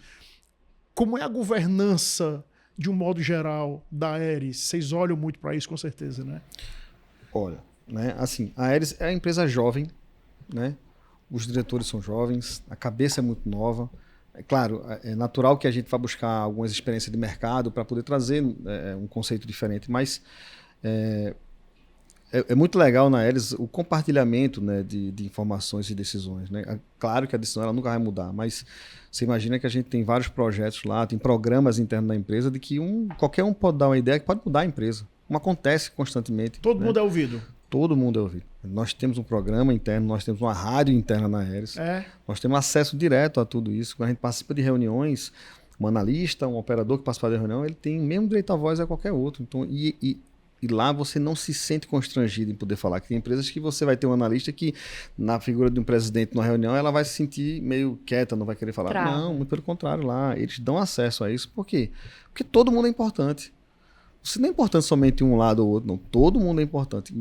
S2: Como é a governança, de um modo geral, da Aeris? Vocês olham muito para isso, com certeza, né?
S3: Olha, né, assim, a Aeris é uma empresa jovem, né? Os diretores são jovens, a cabeça é muito nova. É claro, é natural que a gente vá buscar algumas experiências de mercado para poder trazer um conceito diferente, mas é muito legal na Aeris o compartilhamento, né, de informações e decisões. Né? Claro que a decisão ela nunca vai mudar, mas você imagina que a gente tem vários projetos lá, tem programas internos da empresa de que qualquer um pode dar uma ideia que pode mudar a empresa. Como acontece constantemente.
S2: Todo mundo é ouvido.
S3: Todo mundo é ouvido. Nós temos um programa interno, nós temos uma rádio interna na Aeris. Nós temos acesso direto a tudo isso. Quando a gente participa de reuniões, um analista, um operador que participa da reunião, ele tem o mesmo direito à voz a qualquer outro. Então, e lá você não se sente constrangido em poder falar. Que tem empresas que você vai ter um analista que, na figura de um presidente numa reunião, ela vai se sentir meio quieta, não vai querer falar. Não, muito pelo contrário, lá eles dão acesso a isso. Por quê? Porque todo mundo é importante. Você não é importante somente um lado ou outro, não. Todo mundo é importante.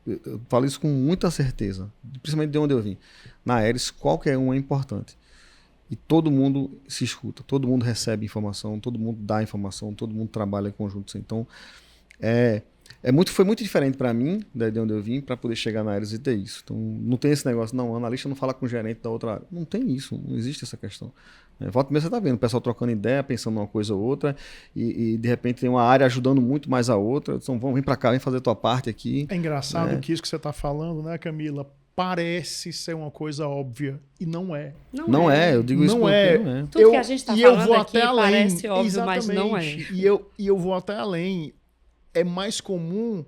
S3: Eu falo isso com muita certeza, principalmente de onde eu vim. Na Aeris, qualquer um é importante. E todo mundo se escuta, todo mundo recebe informação, todo mundo dá informação, todo mundo trabalha em conjunto. Então, foi muito diferente para mim, de onde eu vim, para poder chegar na Aeris e ter isso. Então, não tem esse negócio, não, o analista não fala com o gerente da outra área. Não tem isso, não existe essa questão. Volta e meia você está vendo o pessoal trocando ideia, pensando numa coisa ou outra, e de repente tem uma área ajudando muito mais a outra. Então, vamos vir para cá, vem fazer a tua parte aqui.
S2: É engraçado que isso que você está falando, né, Camila? Parece ser uma coisa óbvia e não é.
S3: Não é, eu digo isso porque não é.
S1: Tudo que a gente está falando aqui parece óbvio,
S2: exatamente,
S1: mas não é.
S2: E eu vou até além. É mais comum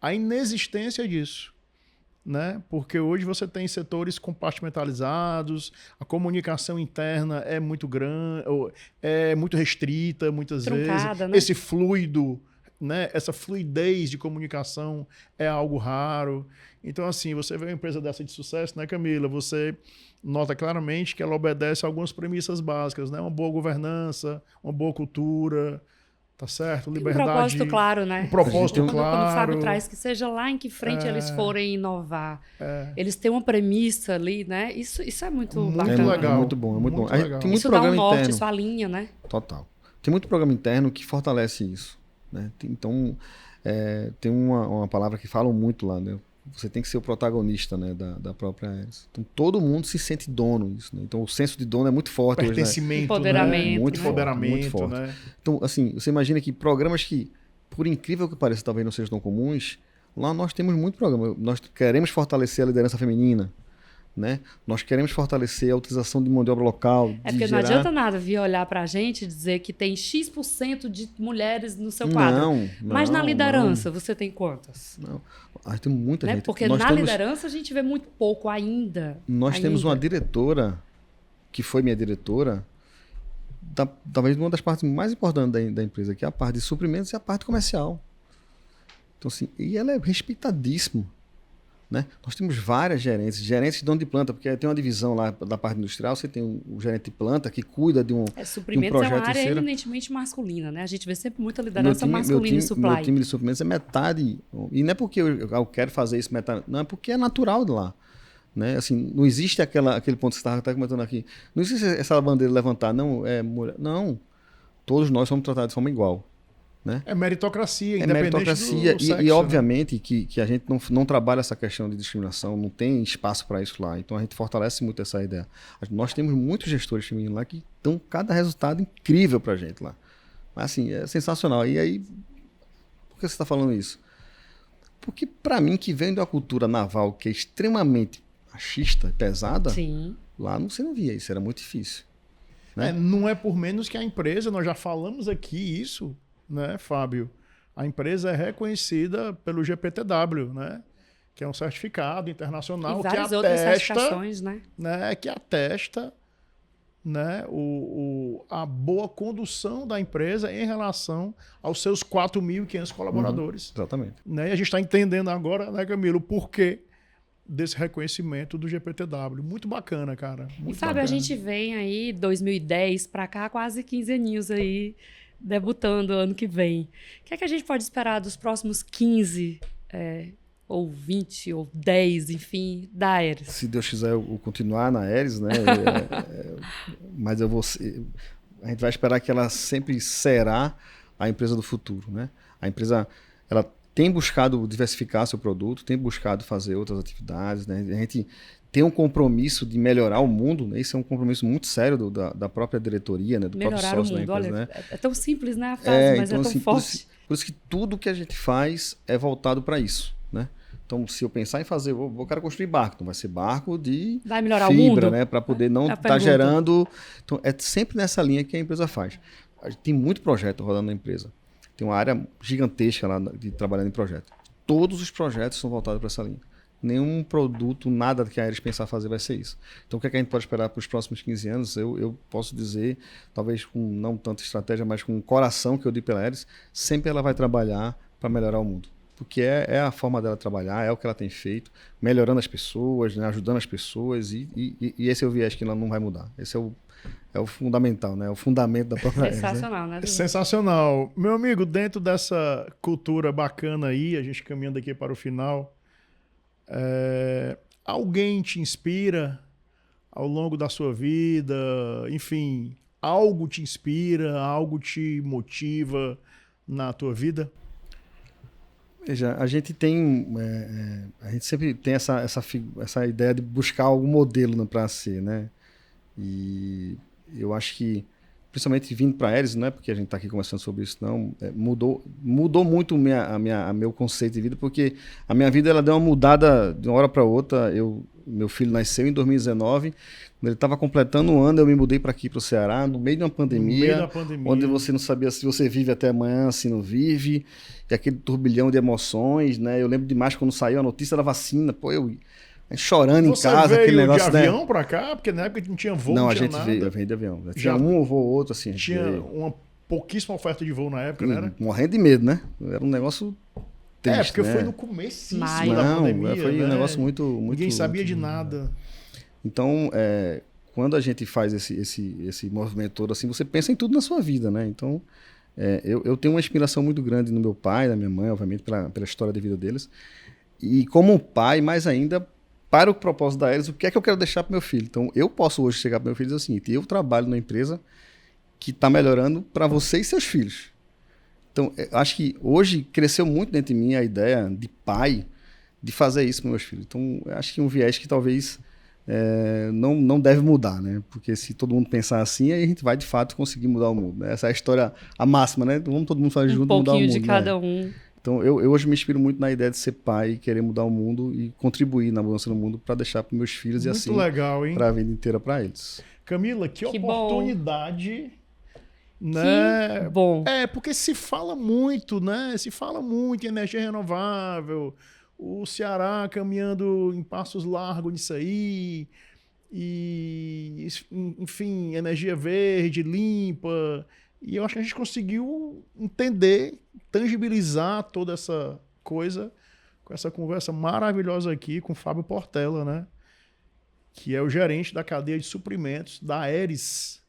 S2: a inexistência disso. Né? Porque hoje você tem setores compartimentalizados, a comunicação interna é muito grande, é muito restrita muitas vezes.
S1: Né?
S2: Esse fluido, né? Essa fluidez de comunicação é algo raro. Então, assim, você vê uma empresa dessa de sucesso, né, Camila? Você nota claramente que ela obedece a algumas premissas básicas, né? Uma boa governança, uma boa cultura. Tá certo? Liberdade.
S1: Um propósito claro, né?
S2: Um propósito claro.
S1: Quando o Fábio traz que seja lá em que frente eles forem inovar. Eles têm uma premissa ali, né? Isso é muito bacana.
S2: Legal.
S3: É muito bom, é muito bom.
S2: Legal.
S3: Tem muito
S1: isso
S3: programa
S1: dá um norte,
S3: interno.
S1: isso alinha, né?
S3: Total. Tem muito programa interno que fortalece isso. Né? Então, tem uma palavra que falam muito lá, né? Você tem que ser o protagonista, né, da própria Aeris. Então, todo mundo se sente dono disso. Né? Então, o senso de dono é muito forte.
S2: Pertencimento,
S3: hoje, né?
S1: Empoderamento.
S2: Né?
S3: Muito
S2: empoderamento,
S3: forte.
S2: Né?
S3: Então, assim, você imagina que programas que, por incrível que pareça, talvez não sejam tão comuns, lá nós temos muito programa. Nós queremos fortalecer a liderança feminina. Né? Nós queremos fortalecer a utilização de mão de obra local.
S1: Porque não adianta nada vir olhar para a gente e dizer que tem X% de mulheres no seu quadro. Mas na liderança, você tem quantas?
S3: Não. Tem muita gente.
S1: Porque na liderança a gente vê muito pouco ainda.
S3: Nós temos uma diretora, que foi minha diretora, talvez uma das partes mais importantes da empresa, que é a parte de suprimentos e a parte comercial. Então, assim, e ela é respeitadíssima. Né? Nós temos várias gerentes de dono de planta, porque tem uma divisão lá da parte industrial, você tem o gerente de planta que cuida de um projeto.
S1: Suprimentos é uma área eminentemente masculina, né? A gente vê sempre muita liderança masculina em supply.
S3: Meu time de suprimentos é metade, e não é porque eu quero fazer isso metade, não, é porque é natural de lá. Né? Assim, não existe aquele ponto que você estava comentando aqui, não existe essa bandeira levantar, não, não, todos nós somos tratados de forma igual. Né?
S2: É meritocracia, independente do sexo,
S3: e obviamente que a gente não trabalha essa questão de discriminação, não tem espaço para isso lá, então a gente fortalece muito essa ideia. Nós temos muitos gestores femininos lá que dão cada resultado incrível para a gente lá, mas assim, é sensacional. E aí, por que você está falando isso? Porque para mim, que vem de uma cultura naval que é extremamente machista, pesada,
S1: Sim.
S3: lá você não via isso, era muito difícil. Né?
S2: Não é por menos que a empresa, nós já falamos aqui isso, né, Fábio? A empresa é reconhecida pelo GPTW, né? Que é um certificado internacional
S1: E
S2: que
S1: várias outras
S2: atesta,
S1: certificações, né?
S2: que atesta, né, a boa condução da empresa em relação aos seus 4.500 colaboradores.
S3: Exatamente.
S2: Né? E a gente está entendendo agora, né, Camilo, o porquê desse reconhecimento do GPTW. Muito bacana, cara. Muito
S1: E, Fábio,
S2: bacana.
S1: a gente vem aí, 2010 para cá, quase 15 aninhos aí, debutando ano que vem. O que é que a gente pode esperar dos próximos 15, ou 20, ou 10, enfim, da Aeres?
S3: Se Deus quiser eu continuar na Aeres, né? Mas a gente vai esperar que ela sempre será a empresa do futuro, né? A empresa, ela tem buscado diversificar seu produto, tem buscado fazer outras atividades, né? A gente tem um compromisso de melhorar o mundo, né? Isso é um compromisso muito sério da própria diretoria, né? Do próprio
S1: Melhorar o
S3: sócio da
S1: mundo,
S3: empresa,
S1: olha,
S3: né?
S1: é tão simples, né, a frase, mas
S3: então,
S1: é tão
S3: assim,
S1: forte.
S3: Por isso que tudo que a gente faz é voltado para isso, né? Então, se eu pensar em fazer, eu quero construir barco, então vai ser barco de
S1: Vai melhorar
S3: fibra,
S1: o mundo?
S3: né? Para poder não
S1: É a
S3: estar
S1: pergunta.
S3: gerando. Então, é sempre nessa linha que a empresa faz. A gente tem muito projeto rodando na empresa. Tem uma área gigantesca lá de trabalhando em projeto. Todos os projetos são voltados para essa linha. Nenhum produto, nada que a Aeres pensar fazer vai ser isso. Então, o que, é que a gente pode esperar para os próximos 15 anos? Eu posso dizer, talvez com não tanta estratégia, mas com o coração que eu dei pela Aeres, sempre ela vai trabalhar para melhorar o mundo. Porque é a forma dela trabalhar, é o que ela tem feito, melhorando as pessoas, né, ajudando as pessoas, e esse é o viés que ela não vai mudar. Esse é o fundamental, né? É o fundamento da própria Aeres,
S1: Sensacional, né?
S2: Sensacional. Meu amigo, dentro dessa cultura bacana aí, a gente caminhando aqui para o final, alguém te inspira ao longo da sua vida? Enfim, algo te inspira, algo te motiva na tua vida?
S3: Veja, a gente tem, a gente sempre tem essa ideia de buscar algum modelo para ser, né? E eu acho que, principalmente vindo para a Aeres, não é porque a gente está aqui conversando sobre isso, não, mudou muito meu conceito de vida, porque a minha vida ela deu uma mudada de uma hora para outra. Meu filho nasceu em 2019, quando ele estava completando um ano, eu me mudei para aqui, para o Ceará, no meio de uma pandemia, onde você não sabia se você vive até amanhã, se não vive, e aquele turbilhão de emoções, né? Eu lembro demais quando saiu a notícia da vacina, pô, eu chorando em casa,
S2: Você
S3: aquele
S2: veio
S3: negócio,
S2: de avião para cá? Porque na época não tinha voo,
S3: não,
S2: não
S3: a
S2: tinha
S3: gente
S2: nada.
S3: veio de avião. Tinha um voo ou outro, assim.
S2: Tinha uma pouquíssima oferta de voo na época, né? Era?
S3: Morrendo de medo, né? Era um negócio triste,
S2: porque
S3: né?
S2: foi no comecinho da
S3: Não,
S2: pandemia,
S3: foi
S2: né?
S3: um negócio muito...
S2: Ninguém sabia de nada.
S3: Então, quando a gente faz esse movimento todo, assim, você pensa em tudo na sua vida, né? Então, eu tenho uma inspiração muito grande no meu pai, na minha mãe, obviamente, pela história de vida deles. E como pai, mais ainda, para o propósito da Aeres, o que é que eu quero deixar para meu filho? Então, eu posso hoje chegar para meu filho e dizer o seguinte: eu trabalho numa empresa que está melhorando para você e seus filhos. Então, acho que hoje cresceu muito dentro de mim a ideia de pai de fazer isso para meus filhos. Então, acho que um viés que talvez não deve mudar, né? Porque se todo mundo pensar assim, aí a gente vai de fato conseguir mudar o mundo, né? Essa é a história, a máxima, né? Vamos todo mundo fazer junto e mudar o mundo.
S1: Um pouquinho de cada um.
S3: Então, eu hoje me inspiro muito na ideia de ser pai, querer mudar o mundo e contribuir na mudança do mundo para deixar para meus filhos
S2: muito
S3: e assim
S2: legal, hein?
S3: para a vida inteira para eles.
S2: Camila, que oportunidade,
S1: bom.
S2: né?
S1: Que bom.
S2: Porque se fala muito, né? Se fala muito em energia renovável, o Ceará caminhando em passos largos nisso aí, e enfim, energia verde, limpa. E eu acho que a gente conseguiu entender, tangibilizar toda essa coisa com essa conversa maravilhosa aqui com o Fábio Portela, né? Que é o gerente da cadeia de suprimentos da Aeres,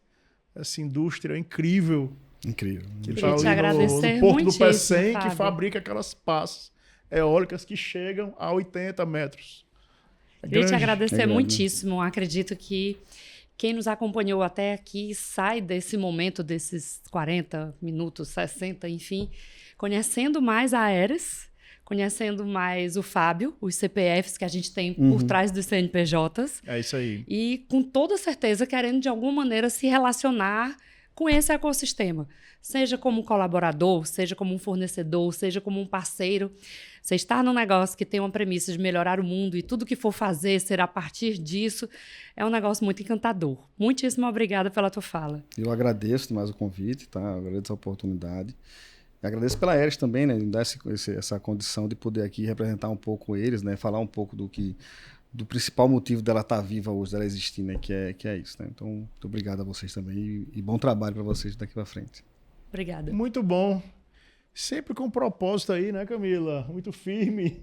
S2: essa indústria incrível.
S3: Incrível.
S2: Que
S1: Queria
S2: tá
S1: te
S2: ali
S1: agradecer
S2: no Porto do
S1: muitíssimo,
S2: Pecém, que
S1: Fábio.
S2: fabrica aquelas pás eólicas que chegam a 80 metros.
S1: Queria te agradecer
S3: grande.
S1: muitíssimo. Acredito que quem nos acompanhou até aqui sai desse momento, desses 40 minutos, 60, enfim, conhecendo mais a Aeres, conhecendo mais o Fábio, os CPFs que a gente tem por trás dos CNPJs.
S2: É isso aí.
S1: E com toda certeza querendo de alguma maneira se relacionar com esse ecossistema. Seja como um colaborador, seja como um fornecedor, seja como um parceiro. Você está num negócio que tem uma premissa de melhorar o mundo e tudo que for fazer será a partir disso, é um negócio muito encantador. Muitíssimo obrigada pela tua fala.
S3: Eu agradeço demais o convite, tá? Eu agradeço a oportunidade. E agradeço pela Aeris também, né? Me dar essa condição de poder aqui representar um pouco eles, né? Falar um pouco do principal motivo dela estar viva hoje, dela existir, né? Que é isso, né? Então, muito obrigado a vocês também e bom trabalho para vocês daqui para frente.
S1: Obrigada.
S2: Muito bom. Sempre com propósito aí, né, Camila? Muito firme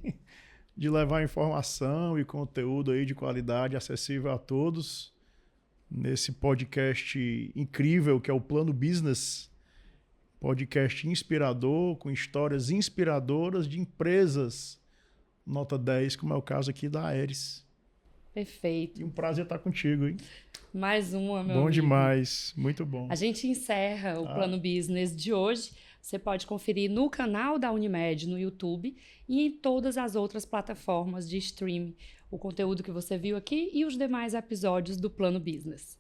S2: de levar informação e conteúdo aí de qualidade acessível a todos nesse podcast incrível que é o Plano Business. Podcast inspirador, com histórias inspiradoras de empresas nota 10, como é o caso aqui da Aeris.
S1: Perfeito.
S2: E um prazer estar contigo, hein?
S1: Mais uma, meu
S2: Bom
S1: amigo.
S2: Demais, muito bom.
S1: A gente encerra o Plano Business de hoje. Você pode conferir no canal da Unimed, no YouTube, e em todas as outras plataformas de streaming, o conteúdo que você viu aqui e os demais episódios do Plano Business.